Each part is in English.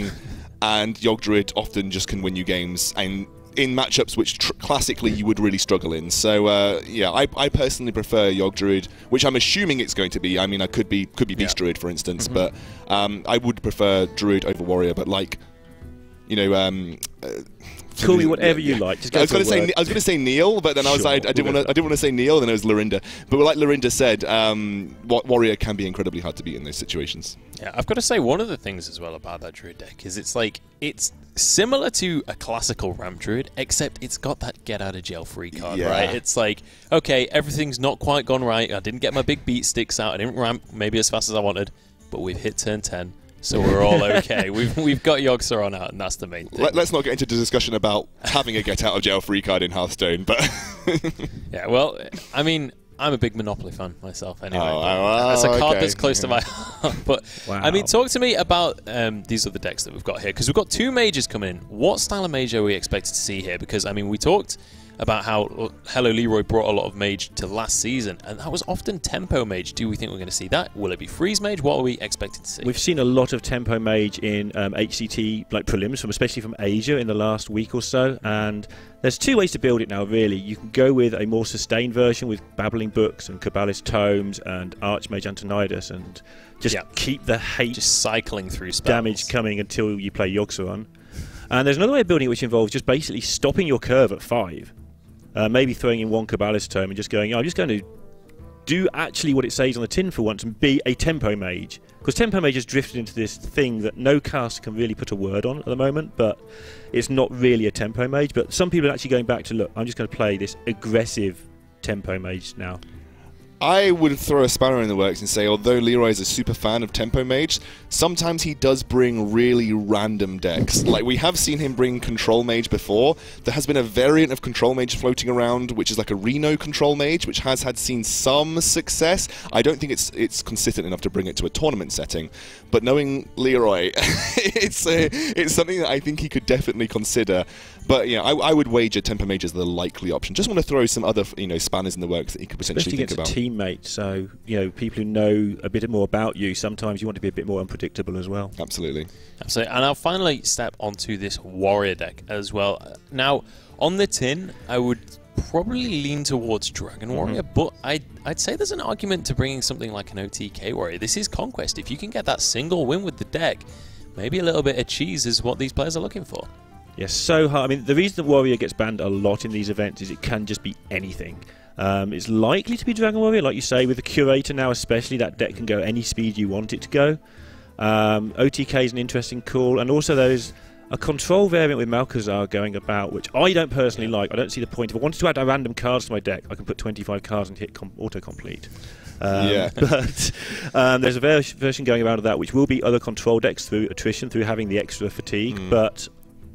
setting, and Yogg Druid often just can win you games, and in matchups which classically you would really struggle in. So yeah, I personally prefer Yogg Druid, which I'm assuming it's going to be. I mean, I could be Beast Druid, for instance, but I would prefer Druid over Warrior. But like, you know, call me whatever you like. Just go I was going to say Neil, but then I was like, I didn't want to say Neil. Then it was Lorinda. But like Lorinda said, Warrior can be incredibly hard to beat in those situations. Yeah, I've got to say one of the things as well about that Druid deck is it's similar to a classical Ram Druid, except it's got that get out of jail free card, right? It's like, okay, everything's not quite gone right. I didn't get my big beat sticks out. I didn't ramp maybe as fast as I wanted, but we've hit turn 10. So we're all okay. We've got Yogg-Saron out, and that's the main thing. Let's not get into the discussion about having a get out of jail free card in Hearthstone, but yeah, well, I mean, I'm a big Monopoly fan myself anyway. That's a card that's close to my heart. But I mean, talk to me about these other decks that we've got here, because we've got 2 mages coming in. What style of mage are we expected to see here? Because I mean, we talked about how HelloLeeroy brought a lot of mage to last season, and that was often tempo mage. Do we think we're going to see that? Will it be freeze mage? What are we expected to see? We've seen a lot of tempo mage in HCT like prelims, especially from Asia in the last week or so, and there's 2 ways to build it now, really. You can go with a more sustained version with Babbling Books and Kabbalist Tomes and Archmage Antonidas, and just keep the hate just cycling through spells. Damage coming until you play Yogg-Saron. And there's another way of building it which involves just basically stopping your curve at 5. Maybe throwing in 1 Kabbalist Tome and just going, I'm just going to do actually what it says on the tin for once and be a tempo mage. Because tempo mage has drifted into this thing that no caster can really put a word on at the moment, but it's not really a tempo mage. But some people are actually going back to, look, I'm just going to play this aggressive tempo mage now. I would throw a spanner in the works and say, although Leroy is a super fan of Tempo Mage, sometimes he does bring really random decks. Like, we have seen him bring Control Mage before. There has been a variant of Control Mage floating around, which is like a Reno Control Mage, which has seen some success. I don't think it's consistent enough to bring it to a tournament setting. But knowing Leroy, it's something that I think he could definitely consider. But yeah, I would wager Tempo Mage is the likely option. Just want to throw some other spanners in the works that he could potentially think about. Especially against a teammate, so people who know a bit more about you, sometimes you want to be a bit more unpredictable as well. Absolutely. Absolutely. And I'll finally step onto this Warrior deck as well. Now, on the tin, I would probably lean towards Dragon Warrior, but I'd say there's an argument to bringing something like an OTK Warrior. This is Conquest. If you can get that single win with the deck, maybe a little bit of cheese is what these players are looking for. Yes, so hard. I mean, the reason that Warrior gets banned a lot in these events is it can just be anything. It's likely to be Dragon Warrior, like you say, with the Curator now especially. That deck can go any speed you want it to go. OTK is an interesting call, and also there's a control variant with Malcazar going about, which I don't personally like. I don't see the point. If I wanted to add random cards to my deck, I can put 25 cards and hit autocomplete. But there's a version going around of that, which will be other control decks through attrition, through having the extra fatigue, but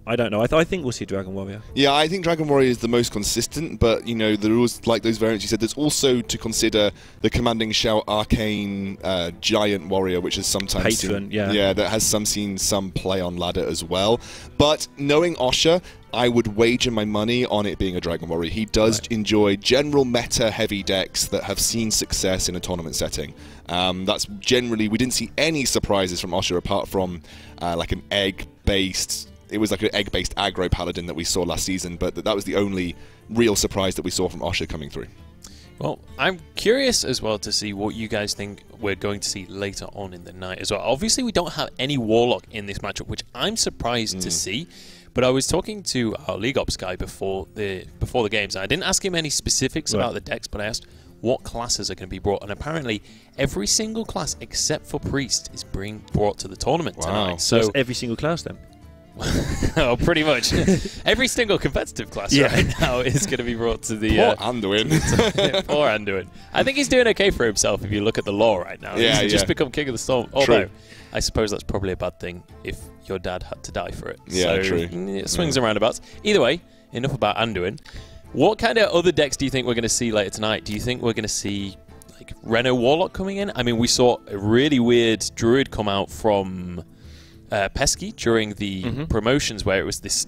I don't know. I think we'll see Dragon Warrior. Yeah, I think Dragon Warrior is the most consistent, but there was, like those variants you said, there's also to consider the Commanding Shout Arcane Giant Warrior, which is sometimes that has seen some play on ladder as well. But knowing Osha, I would wager my money on it being a Dragon Warrior. He does enjoy general meta heavy decks that have seen success in a tournament setting. That's generally, we didn't see any surprises from Osha apart from like an egg-based. It was like an egg-based aggro paladin that we saw last season, but that was the only real surprise that we saw from Osha coming through. Well, I'm curious as well to see what you guys think we're going to see later on in the night as well. Obviously, we don't have any Warlock in this matchup, which I'm surprised to see. But I was talking to our League Ops guy before the games, and I didn't ask him any specifics about the decks, but I asked what classes are going to be brought, and apparently every single class except for Priest is being brought to the tournament tonight. So that's every single class then? Oh, pretty much. Every single competitive class right now is going to be brought to the... Poor Anduin. Poor Anduin. I think he's doing okay for himself if you look at the lore right now. He's just become King of the Storm. Although, I suppose that's probably a bad thing if your dad had to die for it. Yeah, so, true. It swings and roundabouts. Either way, enough about Anduin. What kind of other decks do you think we're going to see later tonight? Do you think we're going to see like Reno Warlock coming in? I mean, we saw a really weird Druid come out from... Pesky during the promotions, where it was this,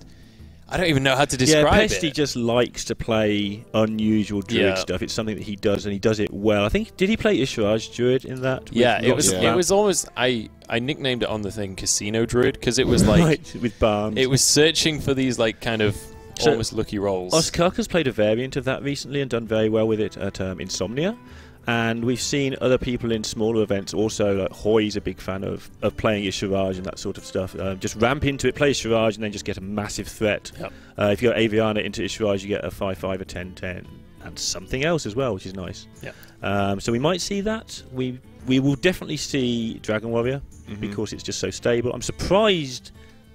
I don't even know how to describe it. Pesty just likes to play unusual druid stuff. It's something that he does, and he does it well. I think, did he play Isharaj druid in that? Yeah, it was almost, I nicknamed it on the thing Casino Druid, because it was like... right, with barns. It was searching for these like kind of almost lucky rolls. Oskarka's played a variant of that recently and done very well with it at Insomnia. And we've seen other people in smaller events also, like Hoy's a big fan of playing Isharaj and that sort of stuff. Just ramp into it, play Isharaj, and then just get a massive threat. Yep. If you got Aviana into Isharaj, you get a 5/5, a 10/10, and something else as well, which is nice. Yeah. So we might see that. We will definitely see Dragon Warrior because it's just so stable. I'm surprised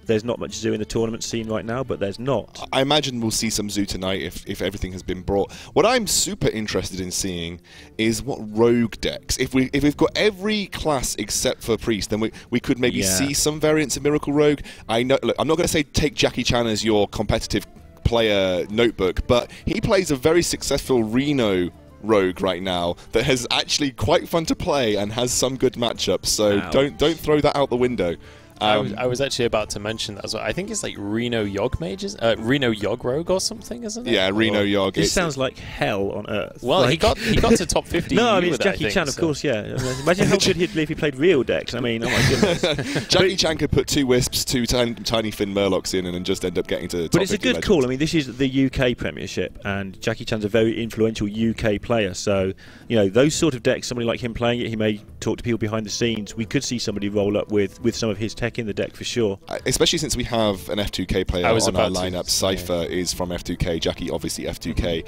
there's not much Zoo in the tournament scene right now, but there's not. I imagine we'll see some Zoo tonight if everything has been brought. What I'm super interested in seeing is what rogue decks. If we've got every class except for Priest, then we could maybe see some variants of Miracle Rogue. I know. Look, I'm not going to say take Jackie Chan as your competitive player notebook, but he plays a very successful Reno Rogue right now that has actually quite fun to play and has some good matchups. So don't throw that out the window. I was actually about to mention that as well. I think it's like Reno Yogg Mages, Reno Yogg Rogue or something, isn't it? Yeah, Reno Yogg. This sounds like hell on earth. Well, like, he got to top 50. No, I mean it's Jackie Chan, of course. Yeah. Imagine how good he'd be if he played real decks. I mean, oh my goodness. Jackie Chan could put 2 Wisps, 2 tiny Finn Murlocs in, and then just end up getting to. But it's a good call. I mean, this is the UK Premiership, and Jackie Chan's a very influential UK player. So those sort of decks, somebody like him playing it, he may talk to people behind the scenes. We could see somebody roll up with some of his tech in the deck for sure. Especially since we have an F2K player on our lineup. Cypher is from F2K. Jackie, obviously F2K.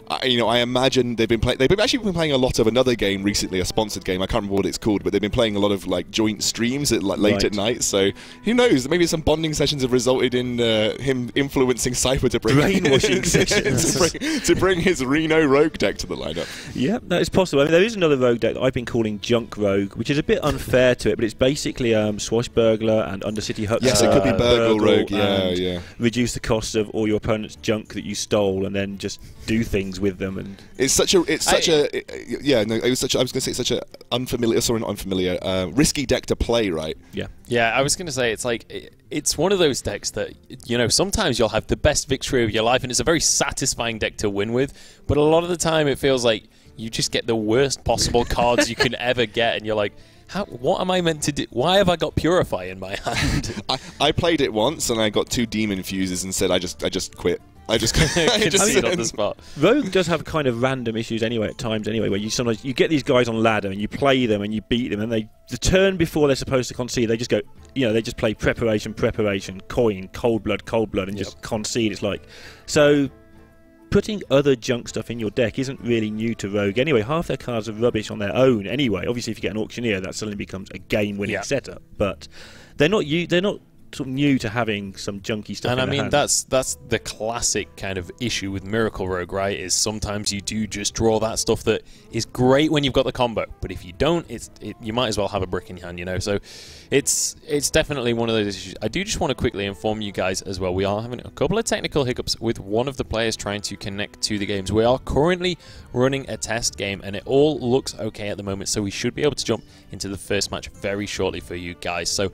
I imagine they've actually been playing a lot of another game recently, a sponsored game. I can't remember what it's called, but they've been playing a lot of like joint streams at late at night. So who knows? Maybe some bonding sessions have resulted in him influencing Cypher to bring brainwashing sessions to bring his Reno Rogue deck to the lineup. Yeah, that is possible. I mean, there is another Rogue deck that I've been calling Junk Rogue, which is a bit unfair to it, but it's basically Swashbuckler and Undercity Hut. Yes, it could be Burgle Rogue. Yeah. Reduce the cost of all your opponent's junk that you stole, and then just do things with them. And I was going to say such a unfamiliar, risky deck to play, right? Yeah, I was going to say it's one of those decks that sometimes you'll have the best victory of your life, and it's a very satisfying deck to win with. But a lot of the time, it feels like you just get the worst possible cards you can ever get, and you're like, what am I meant to do? Why have I got Purify in my hand? I played it once, and I got 2 Demon Fuses and said I just quit. I just concede on the spot. Rogue does have kind of random issues anyway at times where you sometimes you get these guys on ladder and you play them and you beat them, and the turn before they're supposed to concede, they just go, they just play preparation, coin, cold blood, and just concede. It's like, so putting other junk stuff in your deck isn't really new to Rogue anyway. Half their cards are rubbish on their own anyway. Obviously, if you get an Auctioneer, that suddenly becomes a game-winning setup. But they're not sort of new to having some junky stuff. And in I mean, hand. that's the classic kind of issue with Miracle Rogue, right? Is sometimes you do just draw that stuff that is great when you've got the combo, but if you don't, you might as well have a brick in your hand, So it's definitely one of those issues. I do just want to quickly inform you guys as well. We are having a couple of technical hiccups with one of the players trying to connect to the games. We are currently running a test game, and it all looks okay at the moment, so we should be able to jump into the first match very shortly for you guys. So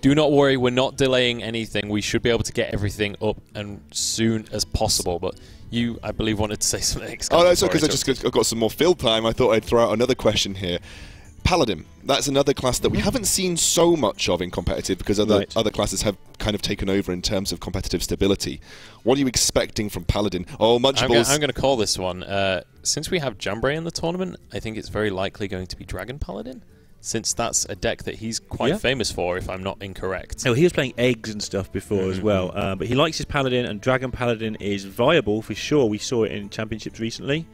do not worry, we're not delaying anything. We should be able to get everything up and soon as possible. But you, I believe, wanted to say something. Oh, no, it's because I've got some more field time. I thought I'd throw out another question here. Paladin, that's another class that we haven't seen so much of in competitive because other classes have kind of taken over in terms of competitive stability. What are you expecting from Paladin? Oh, Munchables. I'm going to call this one. Since we have Jambray in the tournament, I think it's very likely going to be Dragon Paladin, since that's a deck that he's quite famous for, if I'm not incorrect. Oh, he was playing eggs and stuff before as well, but he likes his Paladin, and Dragon Paladin is viable for sure. We saw it in championships recently.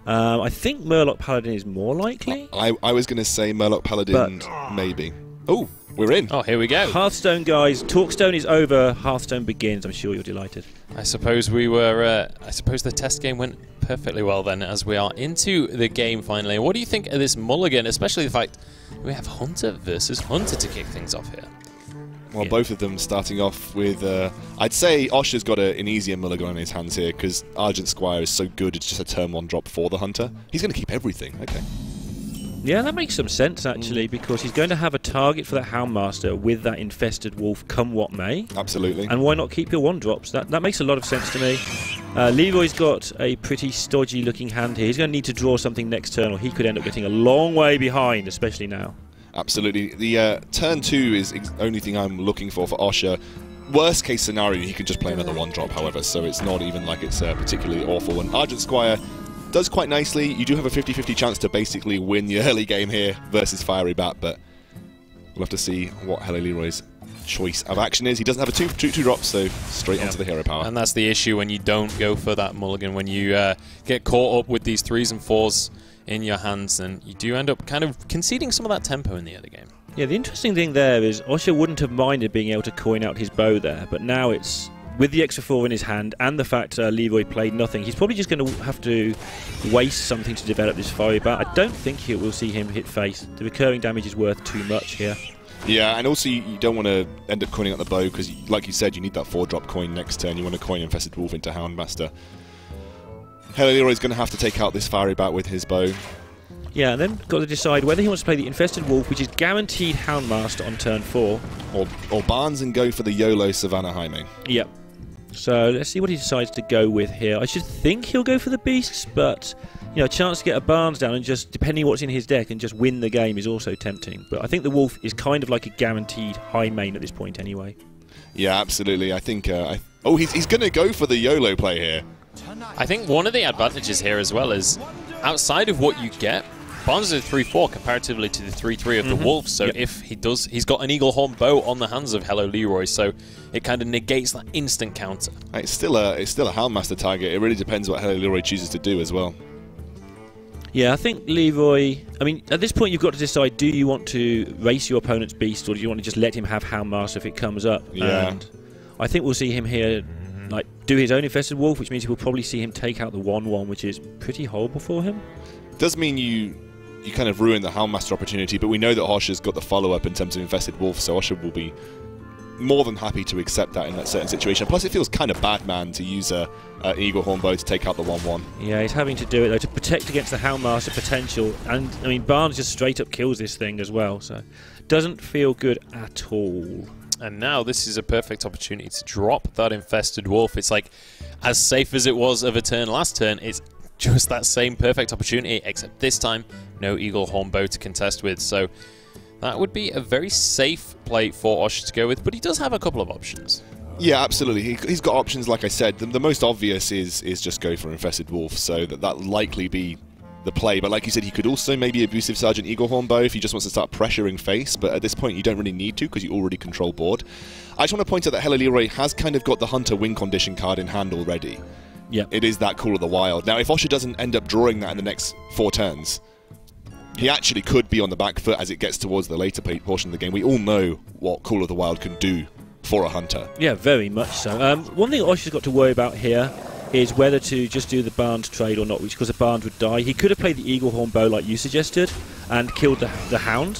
I think Murloc Paladin is more likely. I was going to say Murloc Paladin, maybe. Oh, we're in. Oh, here we go. Hearthstone, guys. Talkstone is over. Hearthstone begins. I'm sure you're delighted. I suppose we were. I suppose the test game went perfectly well then, as we are into the game finally. What do you think of this mulligan, especially the fact we have Hunter versus Hunter to kick things off here? Well, both of them starting off with... I'd say Osha's got an easier mulligan on his hands here because Argent Squire is so good it's just a turn 1 drop for the Hunter. He's going to keep everything. Okay. Yeah, that makes some sense, actually, because he's going to have a target for that Houndmaster with that Infested Wolf come what may. Absolutely. And why not keep your 1-drops? That makes a lot of sense to me. Leroy's got a pretty stodgy-looking hand here. He's going to need to draw something next turn, or he could end up getting a long way behind, especially now. Absolutely. The turn 2 is the only thing I'm looking for Osha. Worst case scenario, he can just play another 1-drop, however, so it's not even like it's particularly awful. And Argent Squire does quite nicely. You do have a 50-50 chance to basically win the early game here versus Fiery Bat, but we'll have to see what HelloLeeroy's choice of action is. He doesn't have a 2 drops, so straight onto the hero power. And that's the issue when you don't go for that mulligan. When you get caught up with these 3s and 4s in your hands, then you do end up kind of conceding some of that tempo in the early game. Yeah, the interesting thing there is Osha wouldn't have minded being able to coin out his bow there, but now it's with the extra 4 in his hand and the fact Leroy played nothing, he's probably just going to have to waste something to develop this Fiery Bat. I don't think we'll see him hit face. The recurring damage is worth too much here. Yeah, and also you don't want to end up coining out the bow because, like you said, you need that 4-drop coin next turn. You want to coin Infested Wolf into Houndmaster. HelloLeeroy's going to have to take out this Fiery Bat with his bow. Yeah, and then got to decide whether he wants to play the Infested Wolf, which is guaranteed Houndmaster on turn 4. Or Barnes and go for the YOLO Savannah Jaime. Yep. So let's see what he decides to go with here. I should think he'll go for the Beasts, but a chance to get a Barnes down and just, depending what's in his deck, and just win the game is also tempting. But I think the Wolf is kind of like a guaranteed high main at this point anyway. Yeah, absolutely. I think... he's going to go for the YOLO play here. I think one of the advantages here as well is, outside of what you get, Barnes is a 3-4 comparatively to the 3-3 of the Wolf, so if he does, he's got an Eagle Horn bow on the hands of HelloLeeroy, so it kind of negates that instant counter. It's still a Houndmaster target. It really depends what HelloLeeroy chooses to do as well. Yeah, I think Leroy... I mean, at this point you've got to decide, do you want to race your opponent's Beast, or do you want to just let him have Houndmaster if it comes up? Yeah. And I think we'll see him here do his own Infested Wolf, which means we'll probably see him take out the 1-1, which is pretty horrible for him. Does mean you kind of ruin the Houndmaster opportunity, but we know that Osha's got the follow-up in terms of Infested Wolf, so Osha will be more than happy to accept that in that certain situation. Plus, it feels kind of bad, man, to use an Eagle Horn bow to take out the 1-1. Yeah, he's having to do it, though, to protect against the Houndmaster potential. And, I mean, Barnes just straight up kills this thing as well, so doesn't feel good at all. And now this is a perfect opportunity to drop that Infested Wolf. It's like, as safe as it was of a turn last turn, it's just that same perfect opportunity, except this time, no Eagle Horn bow to contest with. So that would be a very safe play for Osha to go with, but he does have a couple of options. Yeah, absolutely. He's got options, like I said. The most obvious is just go for Infested Wolf, so that'll likely be the play. But like you said, he could also maybe Abusive Sergeant Eagle Horn bow if he just wants to start pressuring face, but at this point you don't really need to because you already control board. I just want to point out that HelloLeeroy has kind of got the Hunter win condition card in hand already. Yeah, it is that Call of the Wild. Now, if Osha doesn't end up drawing that in the next 4 turns, he actually could be on the back foot as it gets towards the later portion of the game. We all know what Call of the Wild can do for a Hunter. Yeah, very much so. One thing Osha's got to worry about here is whether to just do the Barnes trade or not, which because the Barnes would die. He could have played the Eagle Horn bow like you suggested and killed the Hound,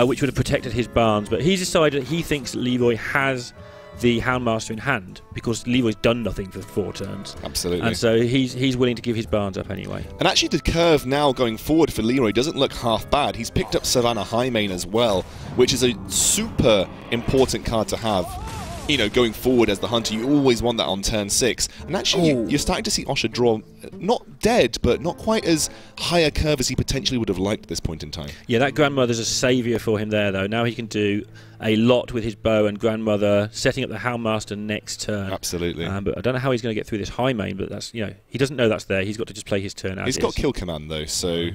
which would have protected his Barnes, but he's decided that he thinks Leroy has the Houndmaster in hand because Leroy's done nothing for 4 turns. Absolutely. And so he's willing to give his Barnes up anyway. And actually the curve now going forward for Leroy doesn't look half bad. He's picked up Savannah Jaime as well, which is a super important card to have. You know, going forward as the Hunter, you always want that on turn 6. And actually, you're starting to see Osha draw, not dead, but not quite as high a curve as he potentially would have liked at this point in time. Yeah, that Grandmother's a saviour for him there, though. Now he can do a lot with his bow and Grandmother, setting up the Houndmaster next turn. Absolutely. But I don't know how he's going to get through this high main, but that's, you know, he doesn't know that's there. He's got to just play his turn as He's got Kill Command, though, so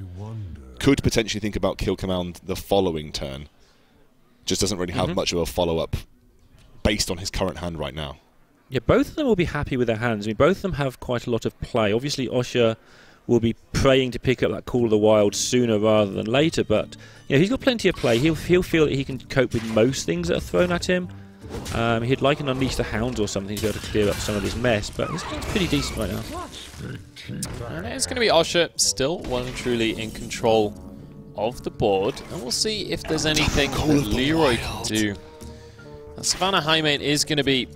could potentially think about Kill Command the following turn. Just doesn't really have much of a follow-up based on his current hand right now. Yeah, both of them will be happy with their hands. I mean, both of them have quite a lot of play. Obviously, Osha will be praying to pick up that Call of the Wild sooner rather than later, but you know, he's got plenty of play. He'll feel that he can cope with most things that are thrown at him. He'd like an Unleash the Hounds or something to be able to clear up some of this mess, but his hand's pretty decent right now. And it's going to be Osha still well and truly in control of the board, and we'll see if there's anything that Leroy can do. Savannah Jaime is going to be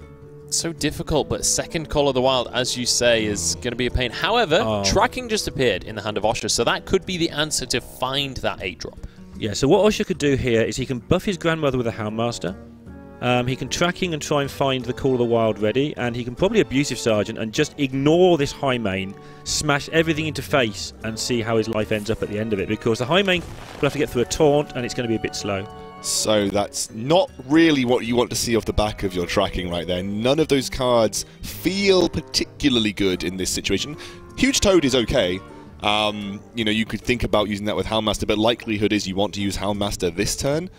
so difficult, but second Call of the Wild, as you say, is going to be a pain. However, tracking just appeared in the hand of Osha, so that could be the answer to find that 8-drop. Yeah, so what Osha could do here is he can buff his grandmother with a Houndmaster. He can tracking and try and find the Call of the Wild ready, and he can probably Abusive Sergeant and just ignore this high main, smash everything into face, and see how his life ends up at the end of it, because the high main will have to get through a taunt, and it's going to be a bit slow. So that's not really what you want to see off the back of your tracking right there. None of those cards feel particularly good in this situation. Huge Toad is okay. You know, you could think about using that with Houndmaster, but likelihood is you want to use Houndmaster this turn.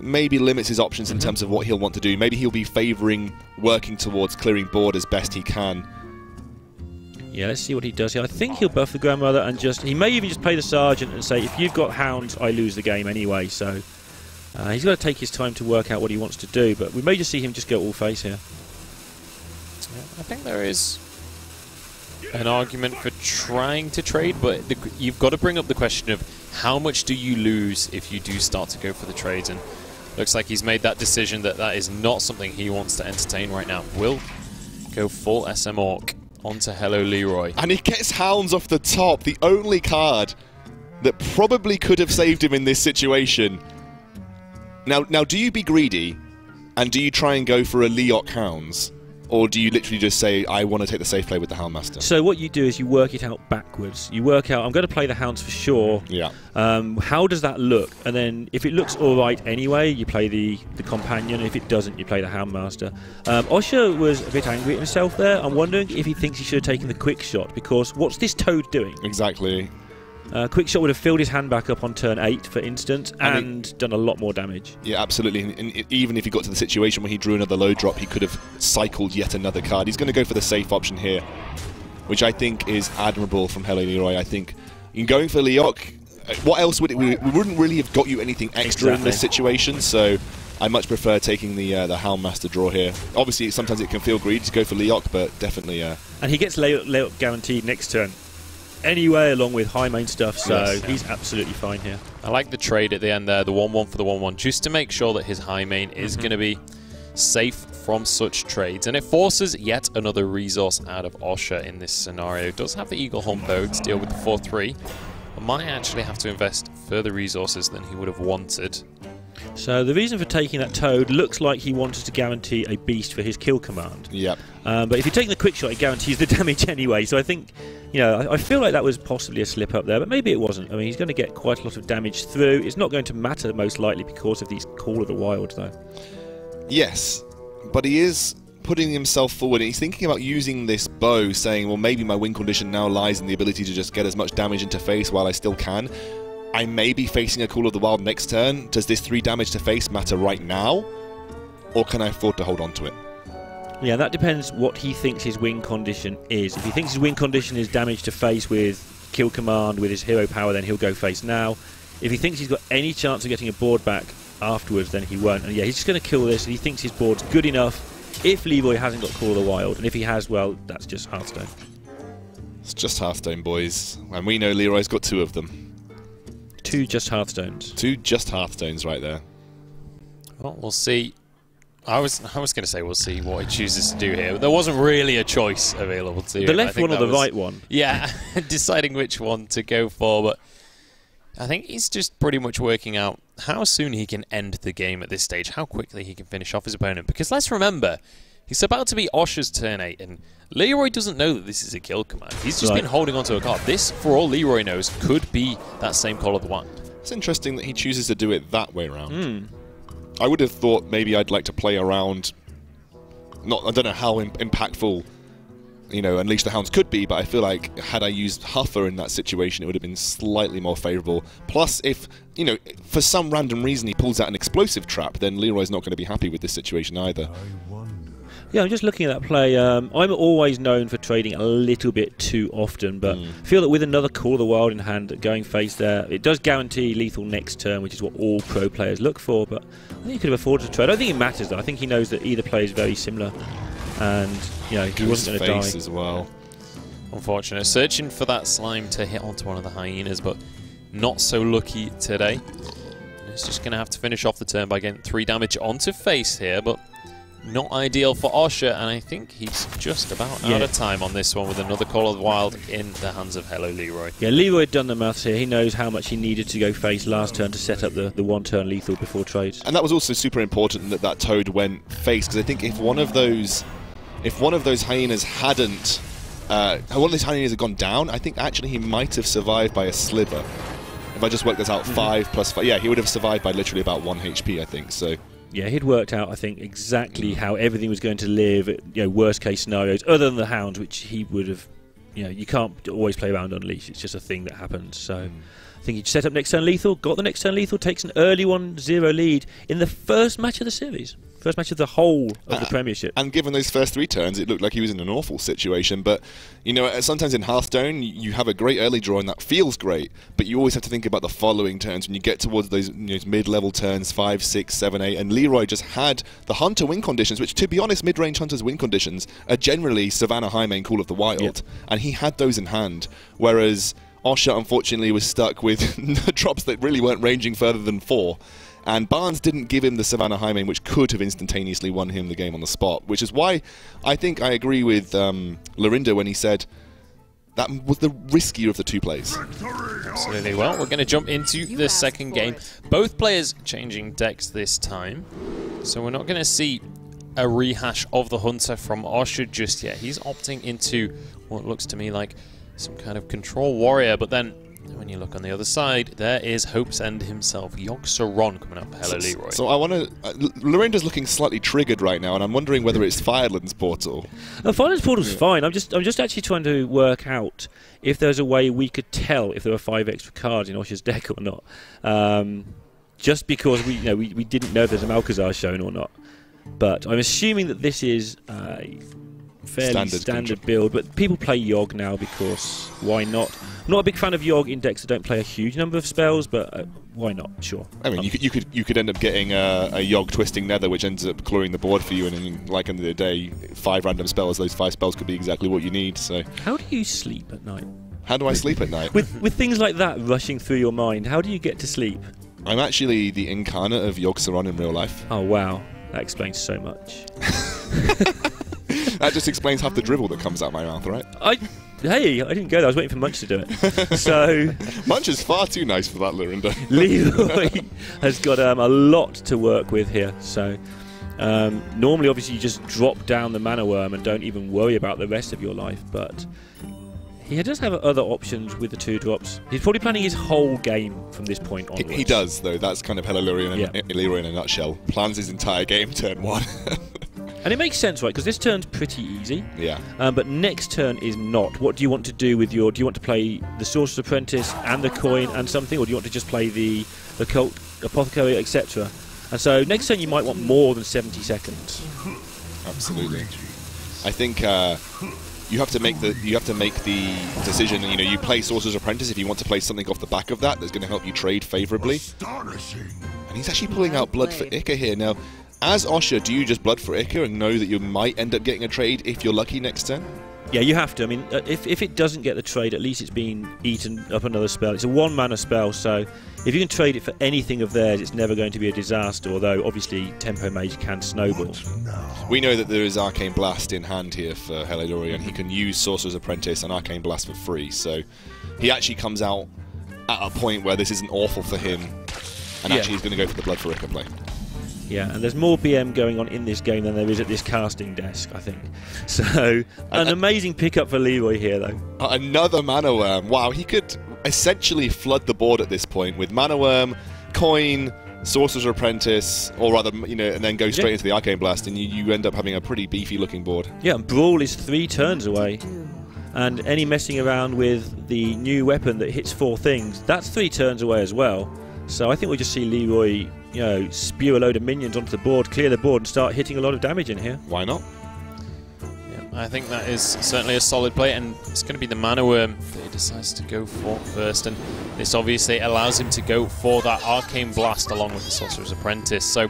Maybe limits his options in terms of what he'll want to do. Maybe he'll be favouring working towards clearing board as best he can. Yeah, let's see what he does here. I think he'll buff the grandmother and he may even just play the sergeant and say, if you've got hounds, I lose the game anyway. So he's got to take his time to work out what he wants to do, but we may just see him just go all face here. I think there is an argument for trying to trade, but you've got to bring up the question of how much do you lose if you do start to go for the trades, and looks like he's made that decision that that is not something he wants to entertain right now. Will go full SM Orc onto HelloLeeroy. And he gets Hounds off the top, the only card that probably could have saved him in this situation. Now do you be greedy and do you try and go for a Leok Hounds? Or do you literally just say, I want to take the safe play with the Houndmaster? So what you do is you work it out backwards. You work out, I'm going to play the Hounds for sure. Yeah. How does that look? And then if it looks all right anyway, you play the Companion. If it doesn't, you play the Houndmaster. Osha was a bit angry at himself there. I'm wondering if he thinks he should have taken the Quick Shot, because what's this Toad doing? Exactly. Quick Shot would have filled his hand back up on turn 8, for instance, and done a lot more damage. Yeah, absolutely. And even if he got to the situation where he drew another low drop, he could have cycled yet another card. He's going to go for the safe option here, which I think is admirable from HelloLeeroy. I think in going for Leok, what else would it? We wouldn't really have got you anything extra in this situation, so I much prefer taking the Houndmaster draw here. Obviously, sometimes it can feel greedy to go for Leok, but definitely... And he gets Leok guaranteed next turn anyway, along with high main stuff, so yes, he's absolutely fine here. I like the trade at the end there, the 1-1 for the 1-1, just to make sure that his high main is going to be safe from such trades. And it forces yet another resource out of Osha in this scenario. Does have the Eagle Hunt though to deal with the 4-3. But might actually have to invest further resources than he would have wanted. So the reason for taking that Toad looks like he wanted to guarantee a beast for his kill command. Yep. But if you're taking the Quick Shot, it guarantees the damage anyway. So I think, you know, I feel like that was possibly a slip up there, but maybe it wasn't. I mean, he's going to get quite a lot of damage through. It's not going to matter most likely because of these Call of the Wild, though. Yes, but he is putting himself forward. He's thinking about using this bow, saying, well, maybe my win condition now lies in the ability to just get as much damage into face while I still can. I may be facing a Call of the Wild next turn. Does this 3 damage to face matter right now? Or can I afford to hold on to it? Yeah, that depends what he thinks his win condition is. If he thinks his win condition is damage to face with kill command with his hero power, then he'll go face now. If he thinks he's got any chance of getting a board back afterwards, then he won't. And yeah, he's just going to kill this, and he thinks his board's good enough if Leeroy hasn't got Call of the Wild. And if he has, well, that's just Hearthstone. It's just Hearthstone, boys. And we know Leeroy's got 2 of them. 2 just Hearthstones. 2 just Hearthstones right there. Well, we'll see. I was going to say we'll see what he chooses to do here. But there wasn't really a choice available to him. The left one or the right one? Yeah, deciding which one to go for. But I think he's just pretty much working out how soon he can end the game at this stage, how quickly he can finish off his opponent. Because let's remember, he's about to be Osha's turn 8, and Leeroy doesn't know that this is a kill command. He's just been holding onto a card. This, for all Leeroy knows, could be that same Call of the Wild. It's interesting that he chooses to do it that way around. I would have thought maybe I'd like to play around. I don't know how impactful, you know, Unleash the Hounds could be, but I feel like had I used Huffer in that situation, it would have been slightly more favourable. Plus, if, you know, for some random reason he pulls out an explosive trap, then Leeroy's not going to be happy with this situation either. Yeah, I'm just looking at that play. I'm always known for trading a little bit too often, but I feel that with another Call of the Wild in hand, going face there, it does guarantee lethal next turn, which is what all pro players look for, but I think he could have afforded to trade. I don't think it matters, though. I think he knows that either play is very similar, and, you know, he wasn't going to die. As well. Unfortunate. Searching for that slime to hit onto one of the hyenas, but not so lucky today. He's just going to have to finish off the turn by getting 3 damage onto face here, but not ideal for Osha, and I think he's just about out of time on this one with another Call of the Wild in the hands of HelloLeeroy. Yeah, Leroy had done the maths here. He knows how much he needed to go face last turn to set up the one-turn lethal before trades. And that was also super important that Toad went face, because I think if one of those hyenas hadn't, one of those hyenas had gone down, I think actually he might have survived by a sliver. If I just work this out, 5 plus 5, yeah, he would have survived by literally about 1 HP, I think. So. Yeah, he'd worked out, I think, exactly how everything was going to live, worst case scenarios, other than the hounds, which he would have, you can't always play around Unleash, it's just a thing that happens. So I think he'd set up next turn lethal, got the next turn lethal, takes an early 1-0 lead in the first match of the series. First match of the whole of the Premiership. And given those first 3 turns, it looked like he was in an awful situation. But, sometimes in Hearthstone, you have a great early draw and that feels great, but you always have to think about the following turns when you get towards those mid-level turns, 5, 6, 7, 8. And Leroy just had the Hunter win conditions, which, to be honest, mid-range Hunter's win conditions are generally Savannah, Highmane, Call of the Wild. Yep. And he had those in hand, whereas Osha, unfortunately, was stuck with drops that really weren't ranging further than 4. And Barnes didn't give him the Savannah Highmane, which could have instantaneously won him the game on the spot, which is why I think I agree with Lorinda when he said that was the riskier of the 2 plays. Absolutely. Well, we're going to jump into the second game. Both players changing decks this time, so we're not going to see a rehash of the Hunter from Osha just yet. He's opting into what looks to me like some kind of control warrior, but then when you look on the other side, there is Hope's End himself, Yogg-Saron, coming up for HelloLeeroy. So I want to... Lorinda's looking slightly triggered right now, and I'm wondering whether it's Firelands Portal. Firelands Portal's fine. I'm just actually trying to work out if there's a way we could tell if there were 5 extra cards in Osha's deck or not. Just because we didn't know if there's a Malcazar shown or not. But I'm assuming that this is a fairly standard build, but people play Yogg now because why not? I'm not a big fan of Yogg in decks that don't play a huge number of spells, but why not? Sure. I mean, you could end up getting a Yogg Twisting Nether, which ends up clearing the board for you, and then, like end of the day, 5 random spells. Those 5 spells could be exactly what you need. So. How do you sleep at night? How do I sleep at night? With things like that rushing through your mind, how do you get to sleep? I'm actually the incarnate of Yogg-Saron in real life. Oh wow, that explains so much. That just explains half the dribble that comes out of my mouth, right? Hey, I didn't go there. I was waiting for Munch to do it. So Munch is far too nice for that, Lorinda. Leroy has got a lot to work with here. So normally, obviously, you just drop down the Mana Worm and don't even worry about the rest of your life. But he does have other options with the 2 drops. He's probably planning his whole game from this point onwards. He does, though. That's kind of HelloLeeroy in a nutshell. Plans his entire game turn 1. And it makes sense, right? Because this turn's pretty easy. Yeah. But next turn is not. What do you want to do with your... Do you want to play the Sorcerer's Apprentice and the coin and something? Or do you want to just play the Cult, Apothecary, etc.? And so next turn you might want more than 70 seconds. Absolutely. I think you have to make the decision. You play Sorcerer's Apprentice if you want to play something off the back of that that's going to help you trade favourably. And he's actually pulling out Blood for Ica here now. As Osha, do you just Blood for Ica and know that you might end up getting a trade if you're lucky next turn? Yeah, you have to. I mean, if it doesn't get the trade, at least it's been eaten up another spell. It's a 1-mana spell, so if you can trade it for anything of theirs, it's never going to be a disaster, although obviously Tempo Mage can snowball. We know that there is Arcane Blast in hand here for HelloLeeroy, and he can use Sorcerer's Apprentice and Arcane Blast for free, so he actually comes out at a point where this isn't awful for him, and actually he's going to go for the Blood for Ica play. Yeah, and there's more BM going on in this game than there is at this casting desk, I think. So, an amazing pickup for Leroy here, though. Another Mana Worm. Wow, he could essentially flood the board at this point with Mana Worm, Coin, Sorcerer's Apprentice, or rather, and then go straight into the Arcane Blast, and you end up having a pretty beefy-looking board. Yeah, and Brawl is 3 turns away. And any messing around with the new weapon that hits 4 things, that's 3 turns away as well. So I think we'll just see Leroy, spew a load of minions onto the board, clear the board, and start hitting a lot of damage in here. Why not? Yeah, I think that is certainly a solid play, and it's going to be the Mana Worm that he decides to go for first, and this obviously allows him to go for that Arcane Blast along with the Sorcerer's Apprentice. So,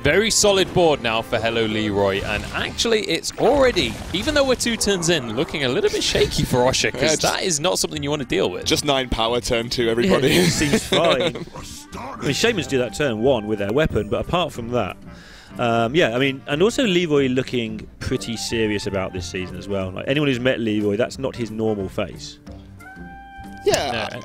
very solid board now for HelloLeeroy, and actually it's already, even though we're 2 turns in, looking a little bit shaky for Osha, because that is not something you want to deal with. Just 9 power turn 2, everybody. Yeah, it seems fine. I mean, Shamans do that turn 1 with their weapon, but apart from that, Yeah, I mean, and also Leeroy looking pretty serious about this season as well. Like anyone who's met Leeroy, that's not his normal face. Yeah,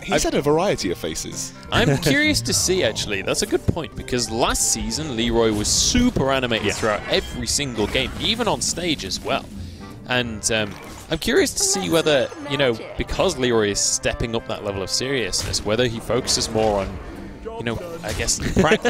he's had a variety of faces. I'm curious to see, actually. That's a good point, because last season Leeroy was super animated throughout every single game, even on stage as well. And I'm curious to see whether, you know, because Leeroy is stepping up that level of seriousness, whether he focuses more on, you know, I guess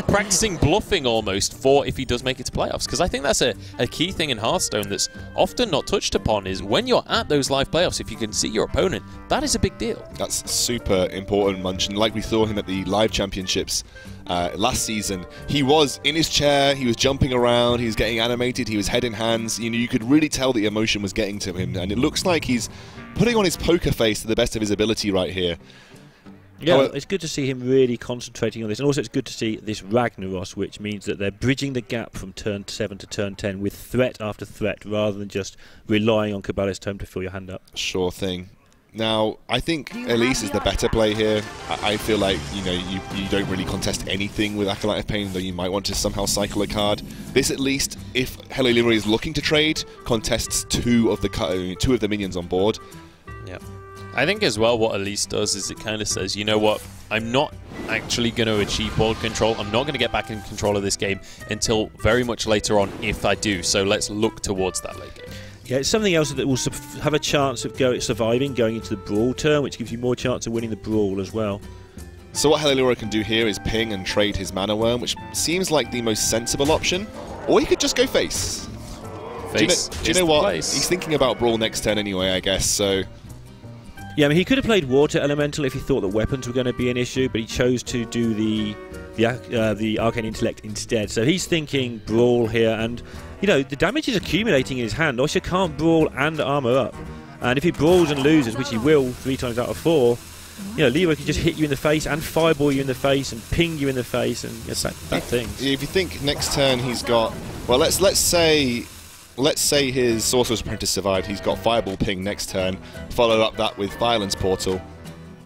practicing bluffing almost for if he does make it to playoffs. Because I think that's a key thing in Hearthstone that's often not touched upon, is when you're at those live playoffs, if you can see your opponent, that is a big deal. That's super important, Munch. And like we saw him at the live championships last season, he was in his chair, he was jumping around, he was getting animated, he was head in hands. You know, you could really tell the emotion was getting to him. And it looks like he's putting on his poker face to the best of his ability right here. Yeah, it's good to see him really concentrating on this, and also it's good to see this Ragnaros, which means that they're bridging the gap from turn 7 to turn 10 with threat after threat, rather than just relying on Kabbalist Tome to fill your hand up. Sure thing. Now, I think Elise is the better play here. I feel like, you know, you don't really contest anything with Acolyte of Pain, though you might want to somehow cycle a card. This, at least, if HelloLeeroy is looking to trade, contests two of the minions on board. Yeah. I think as well what Elise does is it kind of says, you know what, I'm not actually going to achieve board control. I'm not going to get back in control of this game until very much later on if I do. So let's look towards that late game. Yeah, it's something else that will have a chance of surviving going into the Brawl turn, which gives you more chance of winning the Brawl as well. So what HelloLeeroy can do here is ping and trade his Mana Worm, which seems like the most sensible option. Or he could just go face. Do you know what? He's thinking about Brawl next turn anyway, I guess, so... Yeah, I mean, he could have played Water Elemental if he thought that weapons were going to be an issue, but he chose to do the Arcane Intellect instead. So he's thinking Brawl here, and, you know, the damage is accumulating in his hand. Osha can't Brawl and armor up. And if he brawls and loses, which he will 3 times out of 4, you know, Leeroy can just hit you in the face and fireball you in the face and ping you in the face, and yes, that thing. If you think next turn he's got... Well, let's say his Sorcerer's Apprentice survived. He's got Fireball Ping next turn. Follow up that with Violence Portal.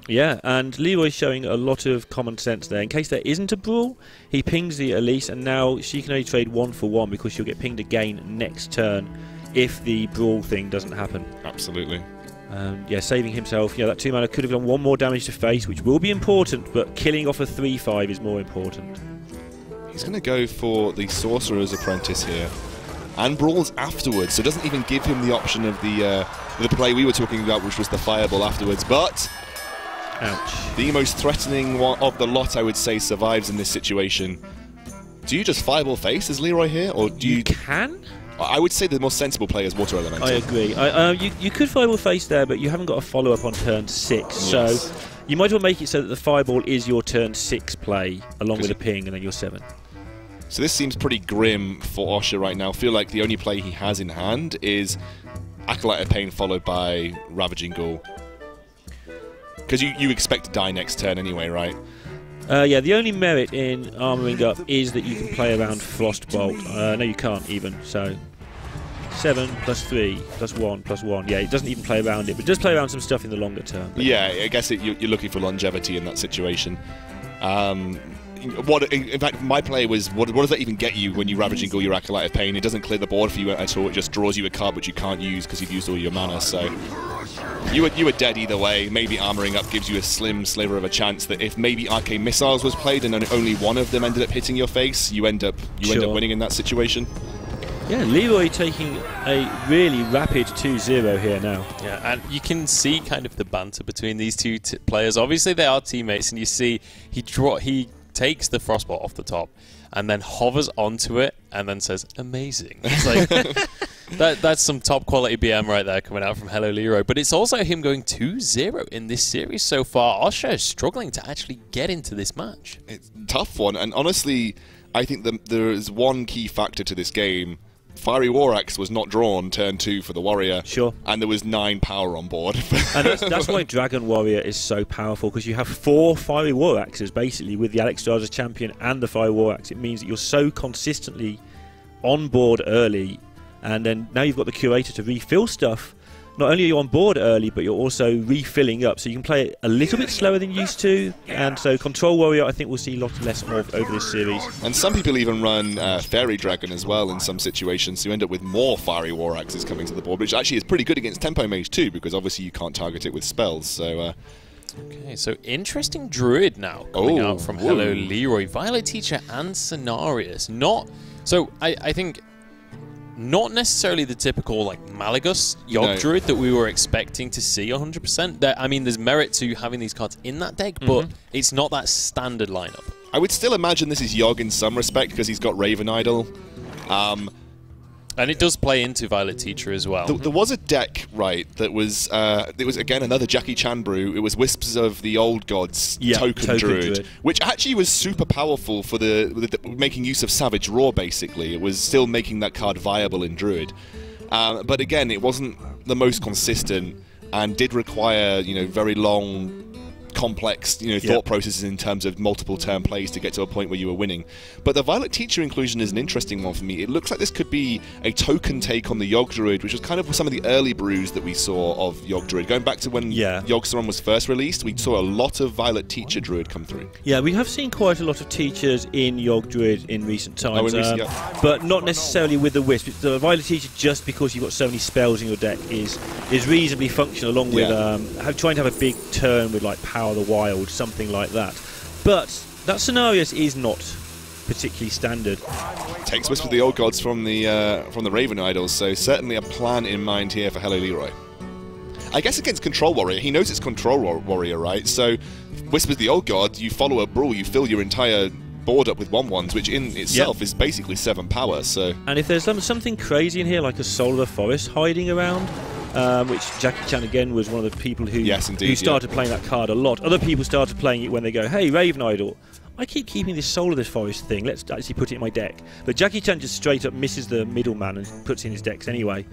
Yeah, and Leeroy's showing a lot of common sense there. In case there isn't a Brawl, he pings the Elise, and now she can only trade 1 for 1 because she'll get pinged again next turn if the Brawl thing doesn't happen. Absolutely. Yeah, saving himself. Yeah, that 2 mana could have done 1 more damage to face, which will be important, but killing off a 3/5 is more important. He's going to go for the Sorcerer's Apprentice here. And brawls afterwards, so it doesn't even give him the option of the play we were talking about, which was the Fireball afterwards. But ouch. The most threatening one of the lot, I would say, survives in this situation. Do you just Fireball face as Leeroy here, or do you can? I would say the most sensible play is Water Elemental. I agree. You could Fireball face there, but you haven't got a follow-up on turn 6, yes. So you might as well make it so that the Fireball is your turn 6 play, along with a ping, and then your 7. So this seems pretty grim for Osha right now. I feel like the only play he has in hand is Acolyte of Pain followed by Ravaging Ghoul. Because you expect to die next turn anyway, right? Yeah, the only merit in armoring up is that you can play around Frostbolt. No, you can't even, so... 7 plus 3 plus 1 plus 1. Yeah, it doesn't even play around it, but it does play around some stuff in the longer term. Yeah, I guess you're looking for longevity in that situation. In fact, my play was, what does that even get you when you Ravaging Ghoul your Acolyte of Pain? It doesn't clear the board for you at all, it just draws you a card which you can't use because you've used all your mana, so... You were dead either way. Maybe armoring up gives you a slim sliver of a chance that if maybe Arcane Missiles was played and only one of them ended up hitting your face, you end up winning in that situation. Yeah, Leeroy taking a really rapid 2-0 here now. Yeah, and you can see kind of the banter between these two players. Obviously, they are teammates, and you see he takes the Frostbolt off the top and then hovers onto it and then says, amazing. It's like, that's some top quality BM right there coming out from HelloLeeroy. But it's also him going 2-0 in this series so far. Osha is struggling to actually get into this match. It's a tough one, and honestly, I think there is one key factor to this game. Fiery War Axe was not drawn turn 2 for the Warrior. Sure. And there was 9 power on board. And that's why Dragon Warrior is so powerful, because you have 4 Fiery War Axes, basically, with the Alexstrasza champion and the Fiery War Axe. It means that you're so consistently on board early, and then now you've got the Curator to refill stuff. not only are you on board early, but you're also refilling up, so you can play it a little bit slower than you used to. And so Control Warrior, I think we'll see a lot less of over this series. And some people even run Fairy Dragon as well in some situations, so you end up with more Fiery War Axes coming to the board, which actually is pretty good against Tempo Mage too, because obviously you can't target it with spells. So. Okay, so interesting Druid now coming out from HelloLeeroy, Violet Teacher and Cenarius. I think not necessarily the typical like Malagus Yogg Druid that we were expecting to see 100%. I mean, there's merit to having these cards in that deck, but it's not that standard lineup. I would still imagine this is Yogg in some respect because he's got Raven Idol. And it does play into Violet Teacher as well. There was a deck, right, that was, it was again another Jackie Chan brew. It was Wisps of the Old Gods token Druid, which actually was super powerful for the making use of Savage Roar, basically. It was still making that card viable in Druid. But again, it wasn't the most consistent and did require, very long, complex thought processes in terms of multiple turn plays to get to a point where you were winning. But the Violet Teacher inclusion is an interesting one for me. It looks like this could be a token take on the Yogg Druid, which was kind of some of the early brews that we saw of Yogg Druid. Going back to when Yogg-Saron was first released, we saw a lot of Violet Teacher Druid come through. Yeah, we have seen quite a lot of teachers in Yogg Druid in recent times, but not necessarily with the Wisp. The Violet Teacher, just because you've got so many spells in your deck, is reasonably functional, along with trying to have a big turn with like Power the Wild, something like that. But that Cenarius is not particularly standard. Takes Wisp of the Old Gods from the Raven Idols, so certainly a plan in mind here for HelloLeeroy. I guess against Control Warrior, he knows it's Control Warrior, right? So Wisp of the Old God, you follow a Brawl, you fill your entire board up with 1/1s, which in itself is basically 7 power. So, and if there's something crazy in here, like a Soul of the Forest hiding around, which Jackie Chan again was one of the people who started playing that card a lot. Other people started playing it when they go, hey, Raven Idol, I keep keeping this Soul of the Forest thing, let's actually put it in my deck. But Jackie Chan just straight up misses the middleman and puts it in his decks anyway.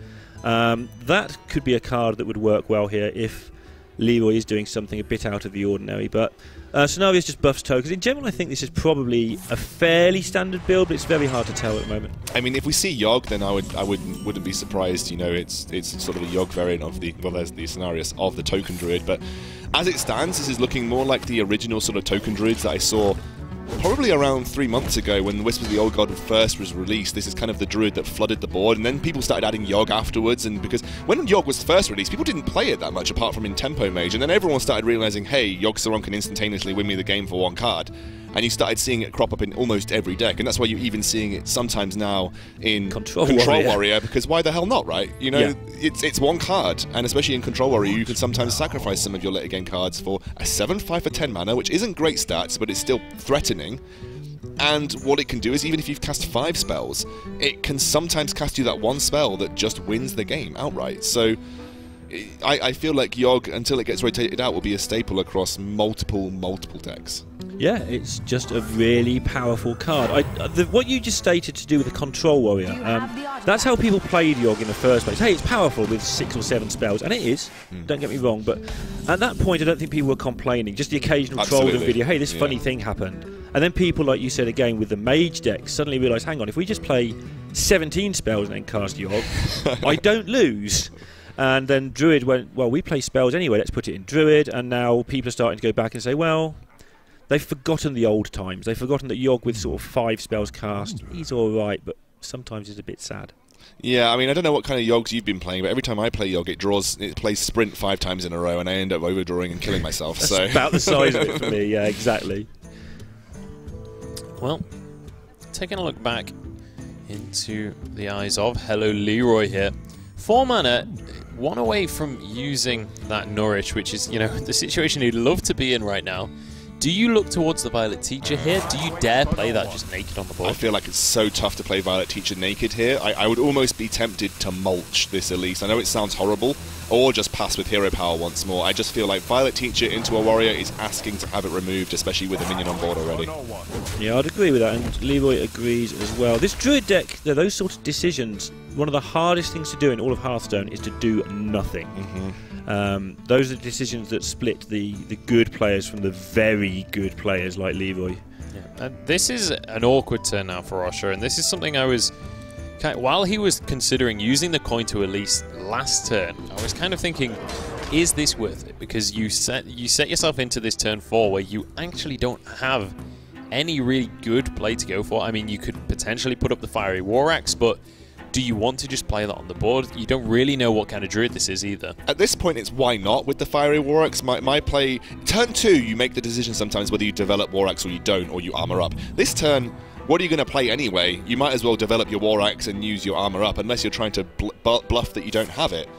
That could be a card that would work well here if Leeroy is doing something a bit out of the ordinary. But Cenarius just buffs tokens. In general, I think this is probably a fairly standard build, but it's very hard to tell at the moment. I mean, if we see Yogg, then I wouldn't be surprised. It's sort of a Yogg variant of there's the Cenarius of the token Druid. But as it stands, this is looking more like the original sort of token Druids that I saw probably around 3 months ago when Wisp of the Old God first was released. This is kind of the Druid that flooded the board, and then people started adding Yogg afterwards, and because when Yogg was first released, people didn't play it that much apart from in Tempo Mage, and then everyone started realizing, hey, Yogg-Saron can instantaneously win me the game for 1 card. And you started seeing it crop up in almost every deck, and that's why you're even seeing it sometimes now in Control Warrior, because why the hell not, right? It's 1 card, and especially in Control Warrior, you can sometimes sacrifice some of your later game cards for a 7/5 for 10 mana, which isn't great stats, but it's still threatening. And what it can do is, even if you've cast 5 spells, it can sometimes cast you that 1 spell that just wins the game outright. So I feel like Yogg, until it gets rotated out, will be a staple across multiple decks. Yeah, it's just a really powerful card. What you just stated to do with the Control Warrior, that's how people played Yogg in the first place. Hey, it's powerful with 6 or 7 spells, and it is, don't get me wrong, but at that point I don't think people were complaining, just the occasional troll in video, hey, this funny thing happened. And then people, like you said again, with the Mage deck, suddenly realised, hang on, if we just play 17 spells and then cast Yogg, I don't lose. And then Druid went, well, we play spells anyway, let's put it in Druid, and now people are starting to go back and say, well, they've forgotten the old times. They've forgotten that Yogg with sort of 5 spells cast, he's alright, but sometimes it's a bit sad. Yeah, I mean, I don't know what kind of Yoggs you've been playing, but every time I play Yogg, it plays Sprint 5 times in a row, and I end up overdrawing and killing myself. That's about the size of it for me, yeah, exactly. Well, taking a look back into the eyes of HelloLeeroy here. 4 mana, 1 away from using that Nourish, which is, the situation you'd love to be in right now. Do you look towards the Violet Teacher here? Do you dare play that just naked on the board? I feel like it's so tough to play Violet Teacher naked here. I would almost be tempted to mulch this at least. I know it sounds horrible, or just pass with Hero Power once more. I just feel like Violet Teacher into a Warrior is asking to have it removed, especially with a minion on board already. Yeah, I'd agree with that, and Leeroy agrees as well. This Druid deck, those sort of decisions, one of the hardest things to do in all of Hearthstone is to do nothing. Those are the decisions that split the good players from the very good players like Leeroy. Yeah. This is an awkward turn now for Osha, and this is something I was while he was considering using the coin to release last turn, I was kind of thinking, is this worth it? Because you set yourself into this turn 4 where you actually don't have any really good play to go for. I mean, you could potentially put up the Fiery War Axe, but do you want to just play that on the board? You don't really know what kind of druid this is either. At this point, it's why not with the Fiery War Axe. My play, turn 2, you make the decision sometimes whether you develop War Axe or you don't, or you armor up. This turn, what are you going to play anyway? You might as well develop your War Axe and use your armor up, unless you're trying to bluff that you don't have it.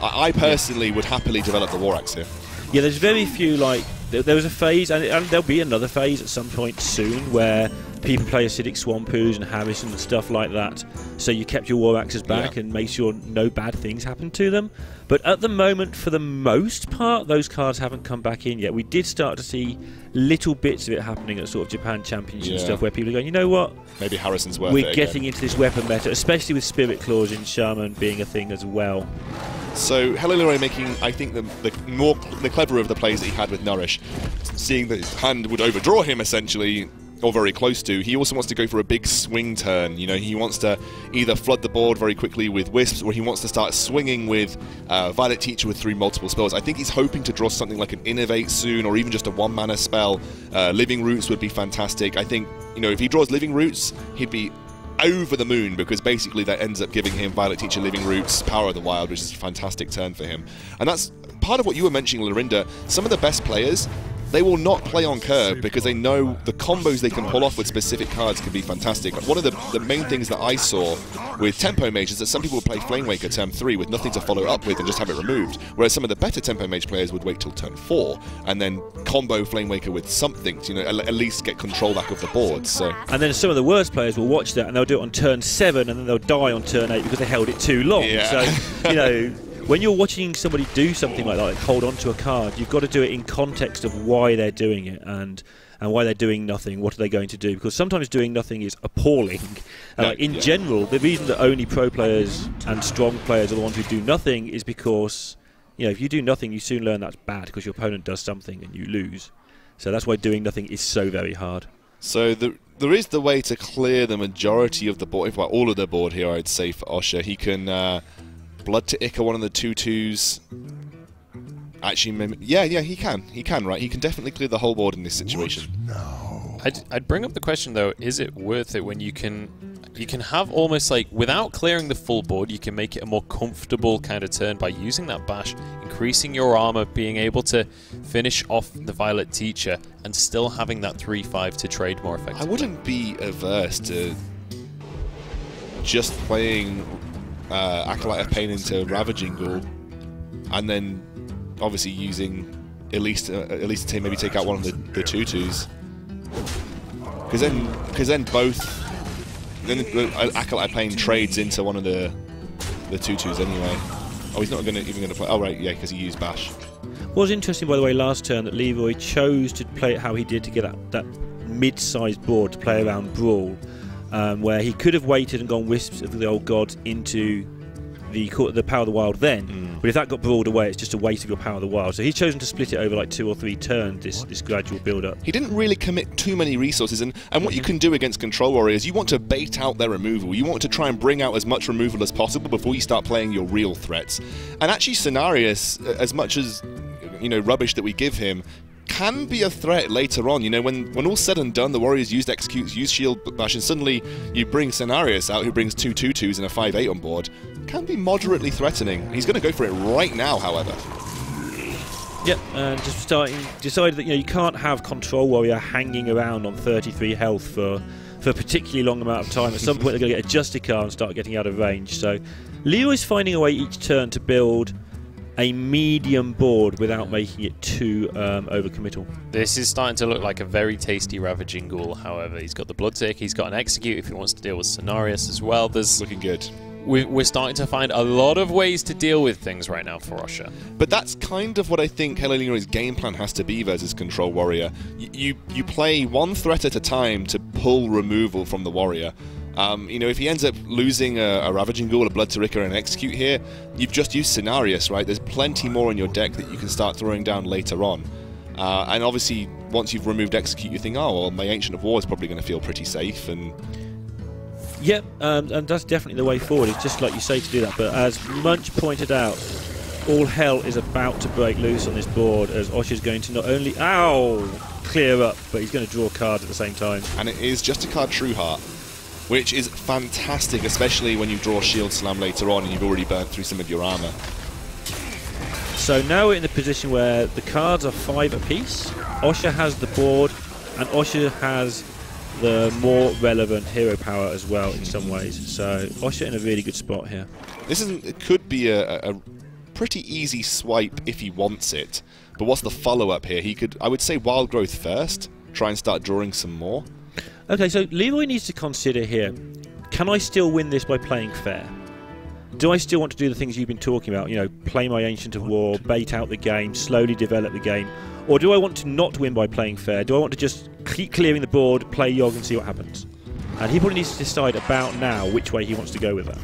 I personally would happily develop the War Axe here. Yeah, there's very few, like, there was a phase, and there'll be another phase at some point soon, where people play Acidic Swampoos and Harrison and stuff like that, so you kept your War Axes back and make sure no bad things happen to them. But at the moment, for the most part, those cards haven't come back in yet. We did start to see little bits of it happening at sort of Japan Championship and stuff, where people are going, you know what? Maybe Harrison's worth it We're getting into this weapon meta, especially with Spirit Claws in Shaman being a thing as well. So HelloLeeroy making, I think, the cleverer of the plays that he had with Nourish, seeing that his hand would overdraw him essentially, or very close to. He also wants to go for a big swing turn. You know, he wants to either flood the board very quickly with Wisps, or he wants to start swinging with Violet Teacher with 3 multiple spells. I think he's hoping to draw something like an Innovate soon, or even just a 1-mana spell. Living Roots would be fantastic. I think, you know, if he draws Living Roots, he'd be over the moon, because basically that ends up giving him Violet Teacher, Living Roots, Power of the Wild, which is a fantastic turn for him. And that's part of what you were mentioning, Lorinda. Some of the best players, they will not play on curve because they know the combos they can pull off with specific cards can be fantastic. One of the main things that I saw with Tempo Mage is that some people would play Flame Waker turn 3 with nothing to follow up with and just have it removed, whereas some of the better Tempo Mage players would wait till turn 4 and then combo Flame Waker with something to, you know, at least get control back of the board. So. And then some of the worst players will watch that and they'll do it on turn 7 and then they'll die on turn 8 because they held it too long. Yeah. So, you know, when you're watching somebody do something like that, like hold on to a card, you've got to do it in context of why they're doing it and why they're doing nothing. What are they going to do? Because sometimes doing nothing is appalling. In general, the reason that only pro players and strong players are the ones who do nothing is because, you know, if you do nothing, you soon learn that's bad because your opponent does something and you lose. So that's why doing nothing is so very hard. So there is the way to clear the majority of the board, if not all of the board here, I'd say, for Osha. He can Blood to Ica one of the 2/2s. Actually, yeah, he can, right? He can definitely clear the whole board in this situation. I'd bring up the question though: is it worth it when you can have almost like, without clearing the full board, you can make it a more comfortable kind of turn by using that bash, increasing your armor, being able to finish off the Violet Teacher, and still having that 3/5 to trade more effectively. I wouldn't be averse to just playing Acolyte of Pain into Ravaging Ghoul, and then obviously using Elise to maybe take out one of the 2/2s, because then Acolyte of Pain trades into one of the 2/2s anyway. Oh, he's not even going to play. Oh right, yeah, because he used Bash. What was interesting, by the way, last turn that Leroy chose to play it how he did to get that mid-sized board to play around Brawl. Where he could have waited and gone Wisps of the Old Gods into the Power of the Wild then, but if that got brawled away, it's just a waste of your Power of the Wild. So he's chosen to split it over like 2 or 3 turns, this gradual build-up. He didn't really commit too many resources, and what you can do against Control Warriors, you want to bait out their removal. You want to try and bring out as much removal as possible before you start playing your real threats. And actually Cenarius, as much as, you know, rubbish that we give him, can be a threat later on. You know, when all's said and done, the Warriors used Executes, used Shield Bash, and suddenly you bring Cenarius out, who brings 2 2/2s and a 5/8 on board. Can be moderately threatening. He's going to go for it right now, however. Yep, and just decided that, you know, you can't have Control Warrior hanging around on 33 health for a particularly long amount of time. At some point they're going to get a Justicar and start getting out of range. So Leroy's finding a way each turn to build a medium board without making it too overcommittal. This is starting to look like a very tasty Ravaging Ghoul, however. He's got the Bloodtick, he's got an Execute if he wants to deal with Cenarius as well. There's looking good. We're starting to find a lot of ways to deal with things right now for Osha. But that's kind of what I think HelloLeeroy's game plan has to be versus Control Warrior. You play one threat at a time to pull removal from the Warrior. You know, if he ends up losing a Ravaging Ghoul, a Blood to Ica, and an Execute here, you've just used Cenarius, right? There's plenty more in your deck that you can start throwing down later on. And obviously, once you've removed Execute, you think, oh, well, my Ancient of War is probably going to feel pretty safe. And Yep, and that's definitely the way forward. It's just like you say to do that. But as Munch pointed out, all hell is about to break loose on this board as Osha's going to not only clear up, but he's going to draw cards at the same time. And it is just a card True Heart, which is fantastic, especially when you draw Shield Slam later on and you've already burnt through some of your armor. So now we're in the position where the cards are 5 apiece. Osha has the board, and Osha has the more relevant hero power as well in some ways. So Osha in a really good spot here. It could be a pretty easy swipe if he wants it. But what's the follow-up here? He could, I would say, Wild Growth first. Try and start drawing some more. Okay, so Leeroy needs to consider here, can I still win this by playing fair? Do I still want to do the things you've been talking about? You know, play my Ancient of War, bait out the game, slowly develop the game. Or do I want to not win by playing fair? Do I want to just keep clearing the board, play Yogg and see what happens? And he probably needs to decide about now which way he wants to go with that.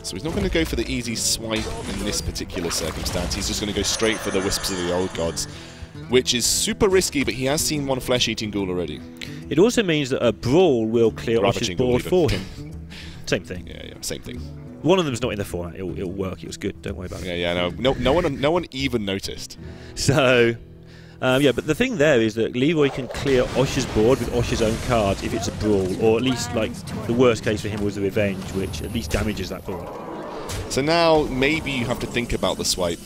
So he's not going to go for the easy swipe in this particular circumstance. He's just going to go straight for the Wisps of the Old Gods, which is super risky, but he has seen one Flesh-Eating Ghoul already. It also means that a Brawl will clear Osha's board for him. Same thing. Yeah, same thing. One of them's not in the format. It'll work. It was good. Don't worry about it. Yeah, no one even noticed. So, yeah, but the thing there is that Leeroy can clear Osha's board with Osha's own cards if it's a Brawl, or at least, like, the worst case for him was the Revenge, which at least damages that board. So now maybe you have to think about the swipe.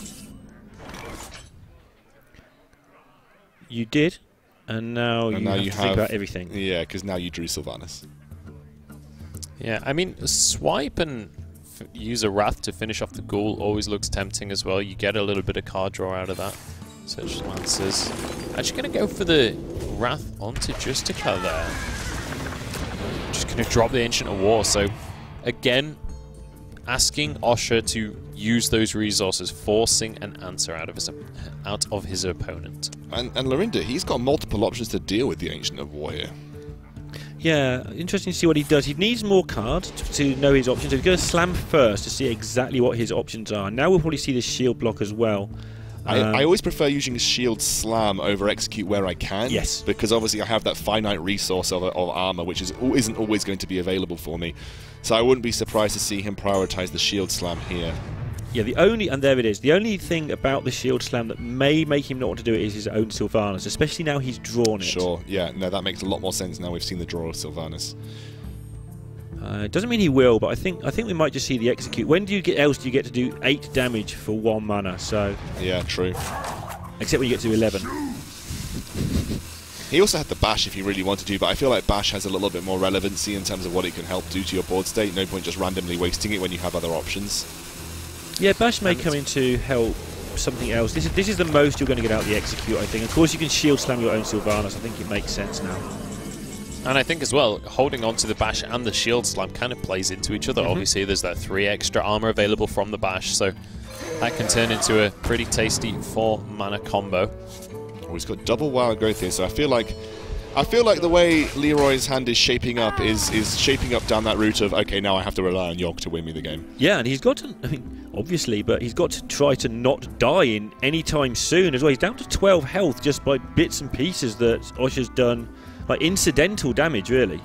You did, and now you have to think about everything. Yeah, because now you drew Sylvanas. Yeah, I mean, swipe and use a Wrath to finish off the Ghoul always looks tempting as well. You get a little bit of card draw out of that. Such Lancers. Actually going to go for the Wrath onto Justica there. Just going to drop the Ancient of War. So, again, asking Osha to use those resources, forcing an answer out of his opponent. And Lorinda, he's got multiple options to deal with the Ancient of War here. Yeah, interesting to see what he does. He needs more cards to know his options. So he's going to slam first to see exactly what his options are. Now we'll probably see the shield block as well. I always prefer using Shield Slam over Execute where I can. Yes. Because obviously I have that finite resource of armor, which isn't always going to be available for me. So I wouldn't be surprised to see him prioritize the Shield Slam here. Yeah, and there it is. The only thing about the Shield Slam that may make him not want to do it is his own Sylvanas, especially now he's drawn it. Sure, yeah, no, that makes a lot more sense now we've seen the draw of Sylvanas. It doesn't mean he will, but I think we might just see the Execute. When do you get to do 8 damage for 1 mana? So yeah, true. Except when you get to 11. He also had the Bash if he really wanted to, but I feel like Bash has a little bit more relevancy in terms of what it can help do to your board state. No point just randomly wasting it when you have other options. Yeah, Bash may come in to help something else. This is the most you're going to get out of the Execute, I think. Of course, you can Shield Slam your own Sylvanas. I think it makes sense now. And I think as well, holding on to the Bash and the Shield Slam kind of plays into each other. Obviously, there's that 3 extra armor available from the Bash, so that can turn into a pretty tasty 4-mana combo. Oh, he's got double Wild Growth here, so I feel like the way Leeroy's hand is shaping up is shaping up down that route of, okay, now I have to rely on Yogg to win me the game. Yeah, and he's got to, I mean, obviously, but he's got to try to not die in any time soon as well. He's down to 12 health just by bits and pieces that Osha's done, like incidental damage, really.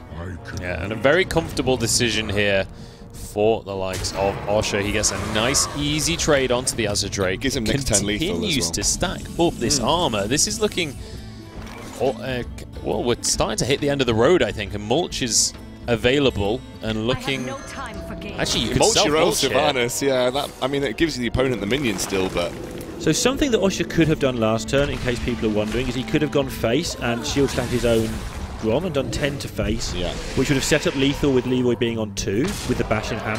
Yeah, and a very comfortable decision here for the likes of Osha. He gets a nice, easy trade onto the Azure. Gives him next 10 lethal as well. Continues to stack up this armor. This is looking... well, we're starting to hit the end of the road, I think, and Mulch is available and looking... Actually, you could Mulch your own self-mulch Sylvanas, yeah. I mean, it gives the opponent the minion still, but... So something that Osha could have done last turn, in case people are wondering, is he could have gone face and Shield Slammed his own Grom and done 10 to face, which would have set up lethal with Leeroy being on 2 with the Bash in hand.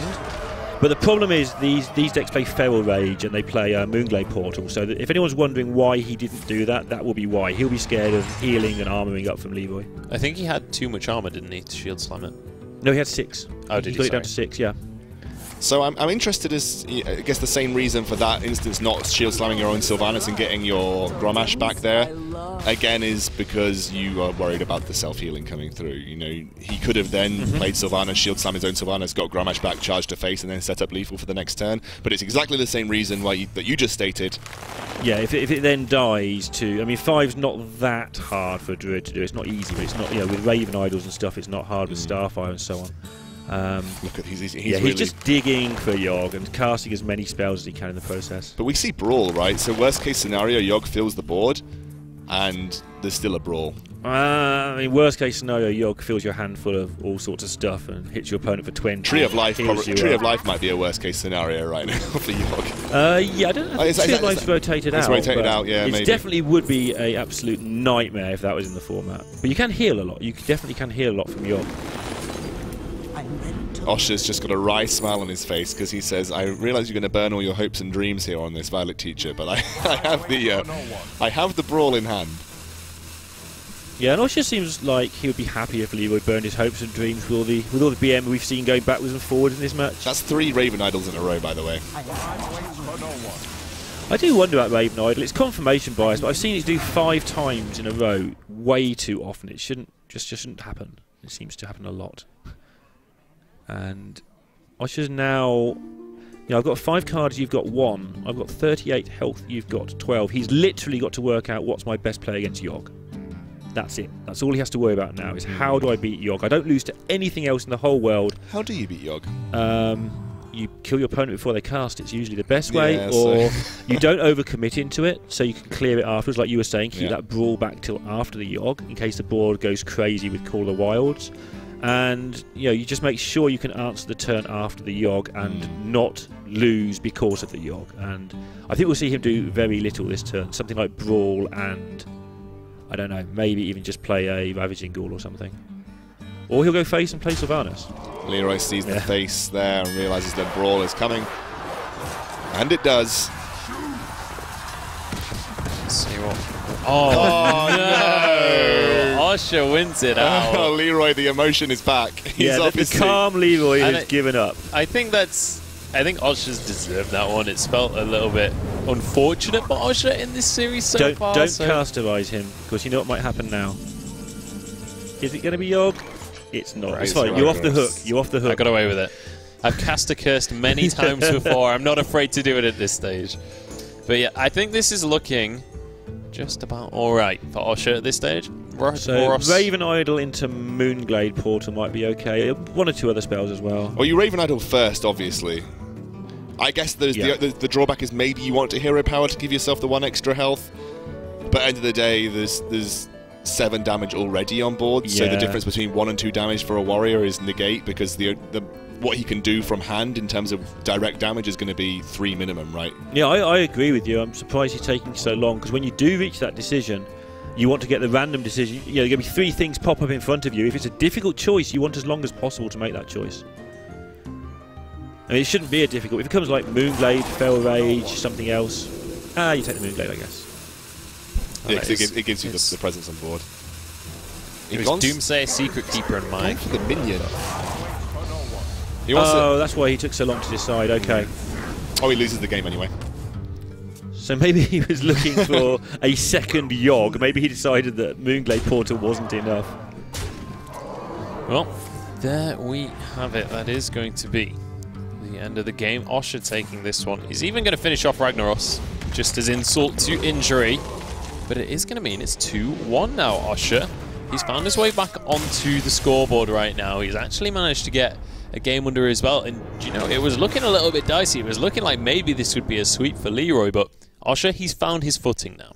But the problem is these decks play Feral Rage and they play Moonglade Portal, so that if anyone's wondering why he didn't do that, that will be why. He'll be scared of healing and armoring up from Leeroy. I think he had too much armor, didn't he, to Shield Slam it? No, he had 6. Oh, did he? Got it down to 6, yeah. So I'm interested as, I guess, the same reason for that instance, not shield slamming your own Sylvanas and getting your Grommash back there, again, is because you are worried about the self-healing coming through. You know, he could have then played Sylvanas, shield slam his own Sylvanas, got Grommash back, charged to face, and then set up lethal for the next turn. But it's exactly the same reason why that you just stated. Yeah, if it then dies to... I mean, 5's not that hard for a Druid to do. It's not easy, but it's not... You know, with Raven Idols and stuff, it's not hard with Starfire and so on. Look at he's he's just digging for Yogg and casting as many spells as he can in the process. But we see Brawl, right? So worst case scenario, Yogg fills the board, and there's still a Brawl. I mean, worst case scenario, Yogg fills your hand full of all sorts of stuff and hits your opponent for 20. Tree of Life might be a worst case scenario right now for Yogg. Yeah, I don't know if Tree of Life's rotated out. It's rotated out, yeah, maybe. It definitely would be an absolute nightmare if that was in the format. But you can heal a lot. You definitely can heal a lot from Yogg. Osha's just got a wry smile on his face because he says, "I realise you're going to burn all your hopes and dreams here on this Violet Teacher, but I have the Brawl in hand." Yeah, and Osha seems like he would be happy if Leeroy burned his hopes and dreams with all the BM we've seen going backwards and forwards in this match. That's 3 Raven Idols in a row, by the way. I do wonder about Raven Idol. It's confirmation bias, but I've seen it do 5 times in a row way too often. It shouldn't shouldn't happen. It seems to happen a lot. And Osha's now... You know, I've got 5 cards, you've got 1. I've got 38 health, you've got 12. He's literally got to work out what's my best play against Yogg. That's it. That's all he has to worry about now, is how do I beat Yogg? I don't lose to anything else in the whole world. How do you beat Yogg? You kill your opponent before they cast it. It's usually the best way, or you don't overcommit into it, so you can clear it afterwards, like you were saying. Keep that Brawl back till after the Yogg, in case the board goes crazy with Call of the Wilds. And you just make sure you can answer the turn after the Yogg and not lose because of the Yogg. And I think we'll see him do very little this turn, something like Brawl and, I don't know, maybe even just play a Ravaging Ghoul or something. Or he'll go face and play Sylvanas. Leeroy sees the face there and realises that Brawl is coming. And it does. Let's see what... Oh, no! Osha wins it out. Oh, Leeroy, the emotion is back. He's off his calm Leeroy has given up. I think Osha's deserved that one. It's felt a little bit unfortunate for Osha in this series so far. Don't casterise him, because you know what might happen now. Is it going to be Yogg? It's not. It's fine. You're off the hook. You're off the hook. I got away with it. I've cast a curse many times before. I'm not afraid to do it at this stage. But yeah, I think this is looking just about alright for Osha at this stage. So Raven Idol into Moonglade Portal might be okay. 1 or 2 other spells as well. Well, you Raven Idol first, obviously. I guess the drawback is maybe you want to hero power to give yourself the 1 extra health. But at the end of the day, there's 7 damage already on board. So the difference between 1 and 2 damage for a warrior is negate, because what he can do from hand in terms of direct damage is going to be 3 minimum, right? Yeah, I agree with you. I'm surprised he's taking so long, because when you do reach that decision, you want to get the random decision. There are going to be 3 things pop up in front of you. If it's a difficult choice, you want as long as possible to make that choice. I mean, it shouldn't be a difficult. If it comes like Moonglade, Fell Rage, something else, you take the Moonglade, I guess. Yeah, because it gives you the presence on board. It was Doomsayer Secret Keeper in mind. For the minion. That's why he took so long to decide. Okay. Oh, he loses the game anyway. So maybe he was looking for a second Yogg. Maybe he decided that Moonglade Portal wasn't enough. Well, there we have it. That is going to be the end of the game. Osha taking this one. He's even going to finish off Ragnaros, just as insult to injury. But it is going to mean it's 2-1 now, Osha. He's found his way back onto the scoreboard right now. He's actually managed to get a game under his belt. And, it was looking a little bit dicey. It was looking like maybe this would be a sweep for Leeroy. But Osha, he's found his footing now.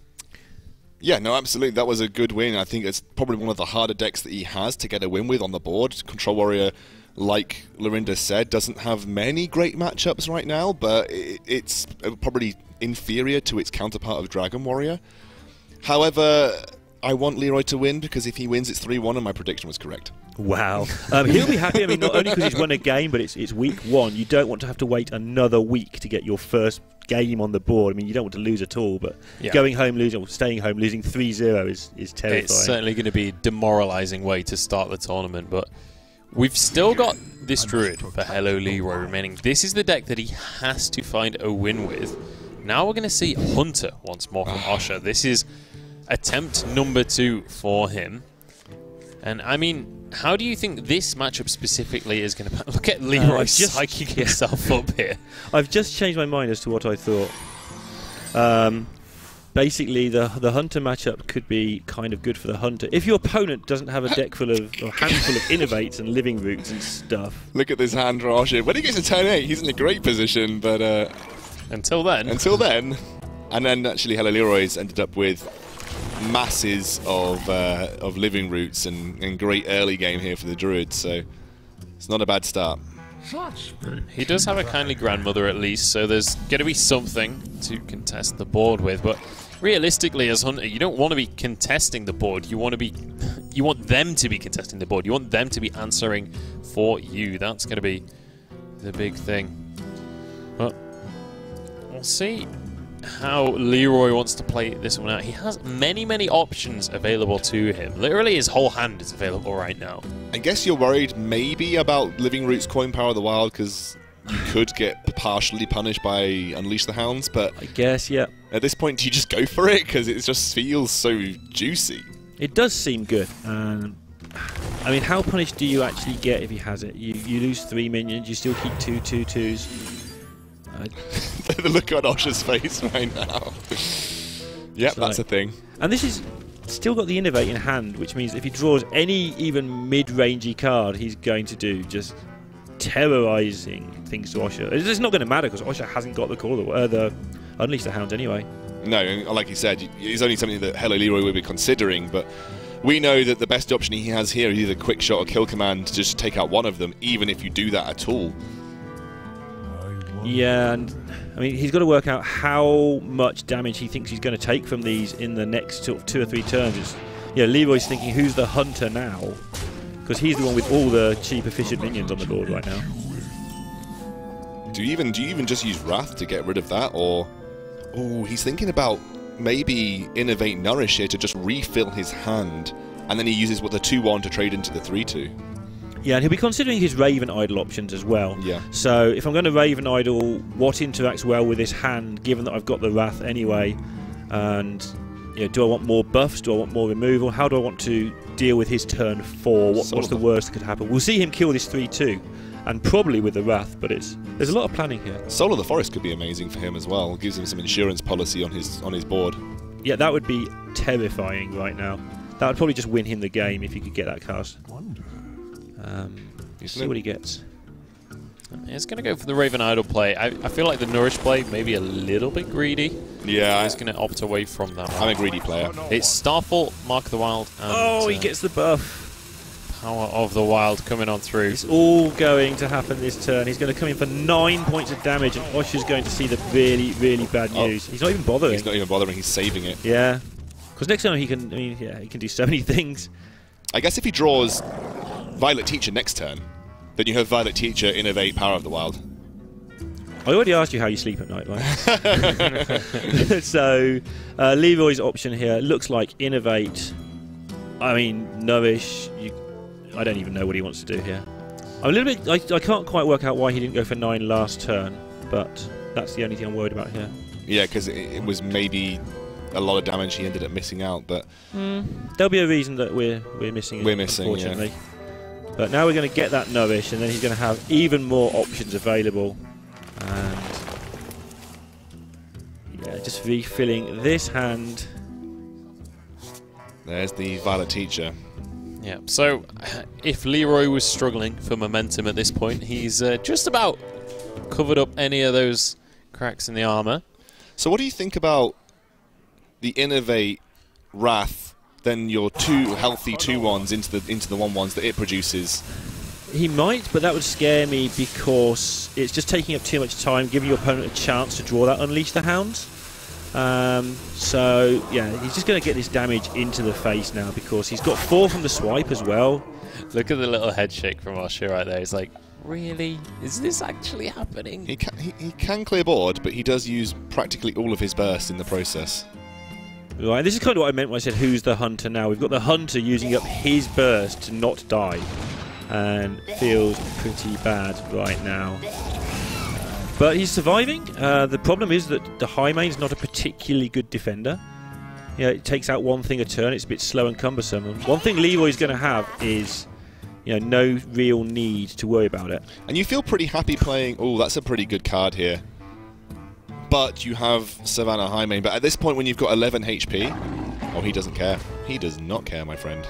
Yeah, no, absolutely. That was a good win. I think it's probably one of the harder decks that he has to get a win with on the board. Control Warrior, like Lorinda said, doesn't have many great matchups right now, but it's probably inferior to its counterpart of Dragon Warrior. However, I want Leeroy to win, because if he wins, it's 3-1, and my prediction was correct. Wow. He'll be happy. I mean, not only because he's won a game, but it's week 1. You don't want to have to wait another week to get your first game on the board. I mean, you don't want to lose at all, but going home losing, or staying home losing 3-0 is terrifying. It's certainly going to be a demoralising way to start the tournament, but We've still got this Druid for HelloLeeroy remaining. This is the deck that he has to find a win with. Now we're going to see Hunter once more from Osha. This is attempt number 2 for him. And I mean, how do you think this matchup specifically is going to... Look at Leroy psyching himself up here. I've just changed my mind as to what I thought. Basically, the Hunter matchup could be kind of good for the Hunter. If your opponent doesn't have a deck full of, or handful of Innovates and Living Roots and stuff. Look at this hand for Osha. When he gets to turn 8, he's in a great position, but... Until then. Until then. And then actually HelloLeeroy's ended up with masses of Living Roots and great early game here for the Druid, so it's not a bad start. He does have a kindly grandmother at least, so there's going to be something to contest the board with. But realistically, as Hunter, you don't want to be contesting the board. You want them to be contesting the board. You want them to be answering for you. That's going to be the big thing. But we'll see how Leroy wants to play this one out. He has many, many options available to him. Literally, his whole hand is available right now. I guess you're worried maybe about Living Roots Coin Power of the Wild because you could get partially punished by Unleash the Hounds, but... I guess, yeah. At this point, do you just go for it? Because it just feels so juicy. It does seem good. I mean, how punished do you actually get if he has it? You lose 3 minions, you still keep 2 2/2s. The look on Osha's face right now. Yep, that's a thing. And this is still got the Innovate in hand, which means if he draws any even mid-rangey card, he's going to do just terrorizing things to Osha. It's not going to matter because Osha hasn't got the Unleash the Hounds anyway. No, like you said, it's only something that HelloLeeroy will be considering, but we know that the best option he has here is either Quick Shot or Kill Command to just take out one of them, even if you do that at all. Yeah, and I mean, he's got to work out how much damage he thinks he's going to take from these in the next sort of 2 or 3 turns. Leroy's thinking, who's the Hunter now? Because he's the one with all the cheap, efficient minions on the board right now. Do you even just use Wrath to get rid of that, or... Oh, he's thinking about maybe Innovate Nourish here to just refill his hand, and then he uses the 2/1 to trade into the 3/2. Yeah, and he'll be considering his Raven Idol options as well. Yeah. So if I'm going to Raven Idol, what interacts well with this hand, given that I've got the Wrath anyway? And do I want more buffs? Do I want more removal? How do I want to deal with his turn 4? What's the worst that could happen? We'll see him kill this 3/2, and probably with the Wrath, but there's a lot of planning here. Soul of the Forest could be amazing for him as well. It gives him some insurance policy on his board. Yeah, that would be terrifying right now. That would probably just win him the game if he could get that cast. See what he gets. He's going to go for the Raven Idol play. I feel like the Nourish play may be a little bit greedy. Yeah. He's going to opt away from that one. I'm a greedy player. It's Starfall, Mark of the Wild, and... he gets the buff. Power of the Wild coming on through. It's all going to happen this turn. He's going to come in for 9 points of damage, and Osha's going to see the really, really bad news. He's not even bothering. He's not even bothering. He's saving it. Yeah. Because next time he can do so many things. I guess if he draws Violet Teacher next turn, then you have Violet Teacher, Innovate, Power of the Wild. I already asked you how you sleep at night, right? So, Leroy's option here looks like Innovate. I mean, Nourish. I don't even know what he wants to do here. I'm a little bit. I can't quite work out why he didn't go for 9 last turn, but that's the only thing I'm worried about here. Yeah, because it was maybe a lot of damage he ended up missing out, but there'll be a reason that we're missing. We're missing, unfortunately. Yeah. But now we're going to get that Nourish, and then he's going to have even more options available. And yeah, just refilling this hand. There's the Violet Teacher. Yeah, so if Leroy was struggling for momentum at this point, he's just about covered up any of those cracks in the armor. So what do you think about the Innovate Wrath, then your 2 healthy 2/1s into the 1/1s that it produces? He might, but that would scare me because it's just taking up too much time, giving your opponent a chance to draw that Unleash the Hounds. So yeah, he's just going to get this damage into the face now because he's got 4 from the swipe as well. Look at the little head shake from Osha right there. He's like, really? Is this actually happening? He can clear board, but he does use practically all of his burst in the process. Right, this is kind of what I meant when I said who's the Hunter now. We've got the Hunter using up his burst to not die. and feels pretty bad right now. But he's surviving. The problem is that the high main's not a particularly good defender. Yeah, it takes out one thing a turn. It's a bit slow and cumbersome. And one thing Leeroy's going to have is, no real need to worry about it. And you feel pretty happy playing. Oh, that's a pretty good card here. But you have Savannah high main. But at this point, when you've got 11 HP, oh, he doesn't care. He does not care, my friend.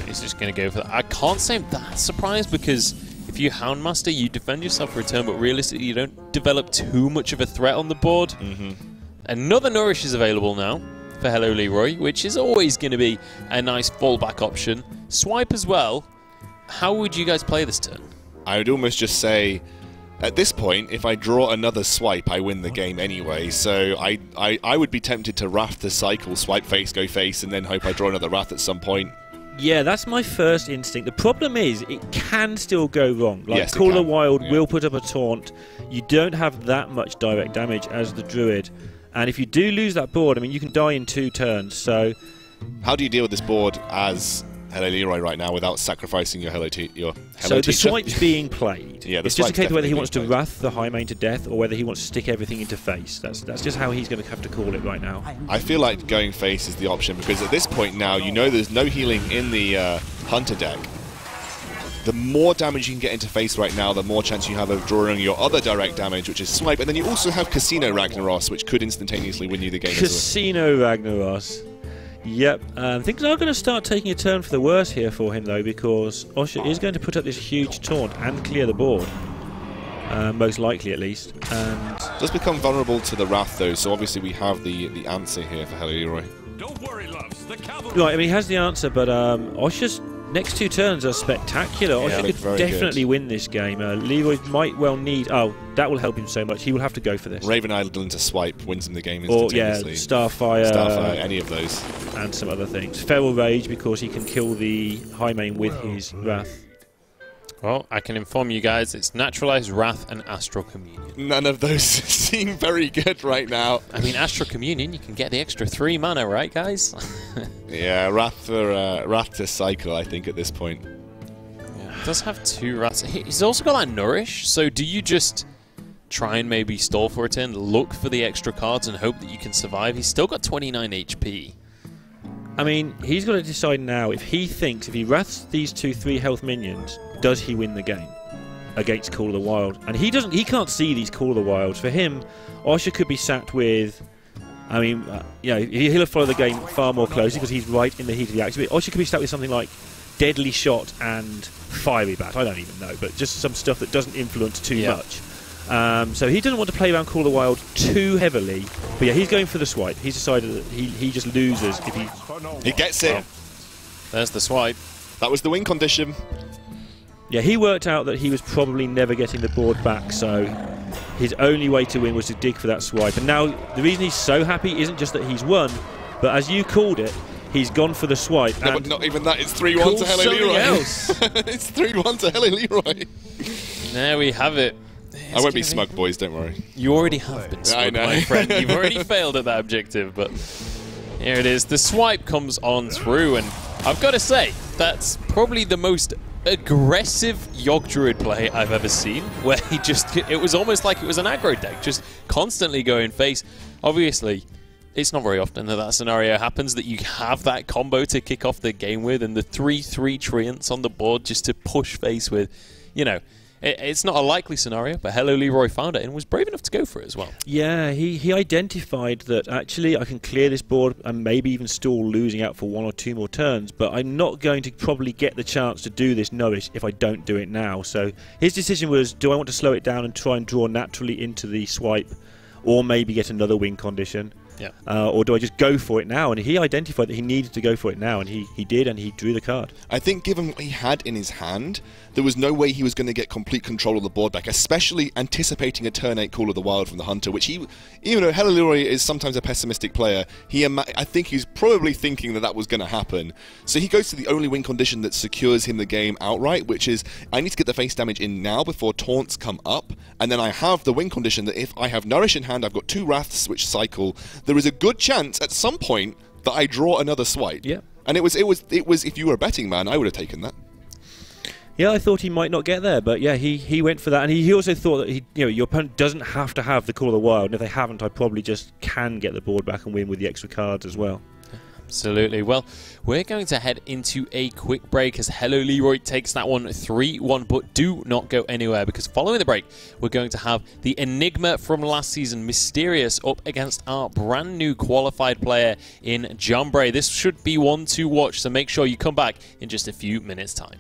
He's just going to go for that. I can't say I'm that surprised because if you Houndmaster, you defend yourself for a turn, but realistically, you don't develop too much of a threat on the board. Another Nourish is available now for HelloLeeroy, which is always going to be a nice fallback option. Swipe as well. How would you guys play this turn? I would almost just say, at this point, if I draw another swipe, I win the game anyway. So I would be tempted to Wrath the cycle, swipe face, go face, and then hope I draw another Wrath at some point. Yeah, that's my first instinct. The problem is, it can still go wrong. Like, yes, Call of the Wild will put up a taunt. You don't have that much direct damage as the Druid. And if you do lose that board, I mean, you can die in 2 turns. So, how do you deal with this board as HelloLeeroy right now without sacrificing your Hello Teacher? So the swipe's being played. Yeah, it's just a case of whether he wants to Wrath the high main to death or whether he wants to stick everything into face. That's just how he's going to have to call it right now. I feel like going face is the option because at this point now, there's no healing in the Hunter deck. The more damage you can get into face right now, the more chance you have of drawing your other direct damage, which is swipe. And then you also have Casino Ragnaros, which could instantaneously win you the game. Casino Ragnaros. Yep. Things are going to start taking a turn for the worse here for him, though, because Osha is going to put up this huge taunt and clear the board. Most likely, at least. And does become vulnerable to the Wrath, though, so obviously we have the answer here for HelloLeeroy. Don't worry, loves. The cavalry. Right, I mean, he has the answer, but Osha's next 2 turns are spectacular. Osha could definitely win this game. Leeroy might well need... Oh, that will help him so much. He will have to go for this. Raven Island to swipe wins him the game instantaneously. Or, yeah, Starfire, any of those. And some other things. Feral Rage, because he can kill the high main with his Wrath. Well, I can inform you guys, it's Naturalized, Wrath, and Astral Communion. None of those seem very good right now. I mean, Astral Communion, you can get the extra 3 mana, right, guys? Yeah, Wrath to cycle, I think, at this point. Yeah, he does have 2 Wraths. He's also got that Nourish, so do you just try and maybe stall for a turn, look for the extra cards, and hope that you can survive? He's still got 29 HP. I mean, he's got to decide now if he thinks, if he Wraths these 2 3 health minions, does he win the game against Call of the Wild? And he can't see these Call of the Wilds. For him, Osha could be sat with, I mean, he'll have followed the game far more closely because he's right in the heat of the action. But Osha could be sat with something like Deadly Shot and Fiery Bat. I don't even know, but just some stuff that doesn't influence too much. So he doesn't want to play around Call of the Wild too heavily. But yeah, he's going for the swipe. He's decided that he just loses if he gets it. Oh. There's the swipe. That was the win condition. Yeah, he worked out that he was probably never getting the board back, so his only way to win was to dig for that swipe. And now, the reason he's so happy isn't just that he's won, but as you called it, he's gone for the swipe. No, but not even that. It's 3-1 to HelloLeeroy. It's 3-1 to HelloLeeroy. There we have it. I won't be smug, boys, don't worry. You already have been smug, my friend. You've already failed at that objective, but here it is. The swipe comes on through, and I've got to say, that's probably the most aggressive Yogg Druid play I've ever seen, where it was almost like it was an aggro deck, just constantly going face. Obviously, it's not very often that scenario happens, that you have that combo to kick off the game with, and the 3/3 Treants on the board just to push face with, it's not a likely scenario, but HelloLeeroy found it and was brave enough to go for it as well. Yeah, he identified that actually I can clear this board and maybe even stall losing out for 1 or 2 more turns, but I'm not going to probably get the chance to do this Nourish if I don't do it now. So his decision was, do I want to slow it down and try and draw naturally into the swipe, or maybe get another win condition? Yeah. Or do I just go for it now? And he identified that he needed to go for it now, and he did, and he drew the card. I think given what he had in his hand, there was no way he was going to get complete control of the board back, especially anticipating a turn 8 Call of the Wild from the Hunter, which he, even though HelloLeeroy is sometimes a pessimistic player, I think he's probably thinking that was going to happen. So he goes to the only win condition that secures him the game outright, which is, I need to get the face damage in now before taunts come up, and then I have the win condition that if I have Nourish in hand, I've got 2 Wraths which cycle, there is a good chance at some point that I draw another swipe. Yeah. And it was if you were a betting man, I would have taken that. Yeah, I thought he might not get there, but yeah, he went for that, and he also thought that your opponent doesn't have to have the Call of the Wild, and if they haven't, I probably just can get the board back and win with the extra cards as well. Absolutely. Well, we're going to head into a quick break as HelloLeeroy takes that one 3-1, but do not go anywhere, because following the break, we're going to have the Enigma from last season, Mysterious, up against our brand new qualified player in John Bray. This should be one to watch, so make sure you come back in just a few minutes' time.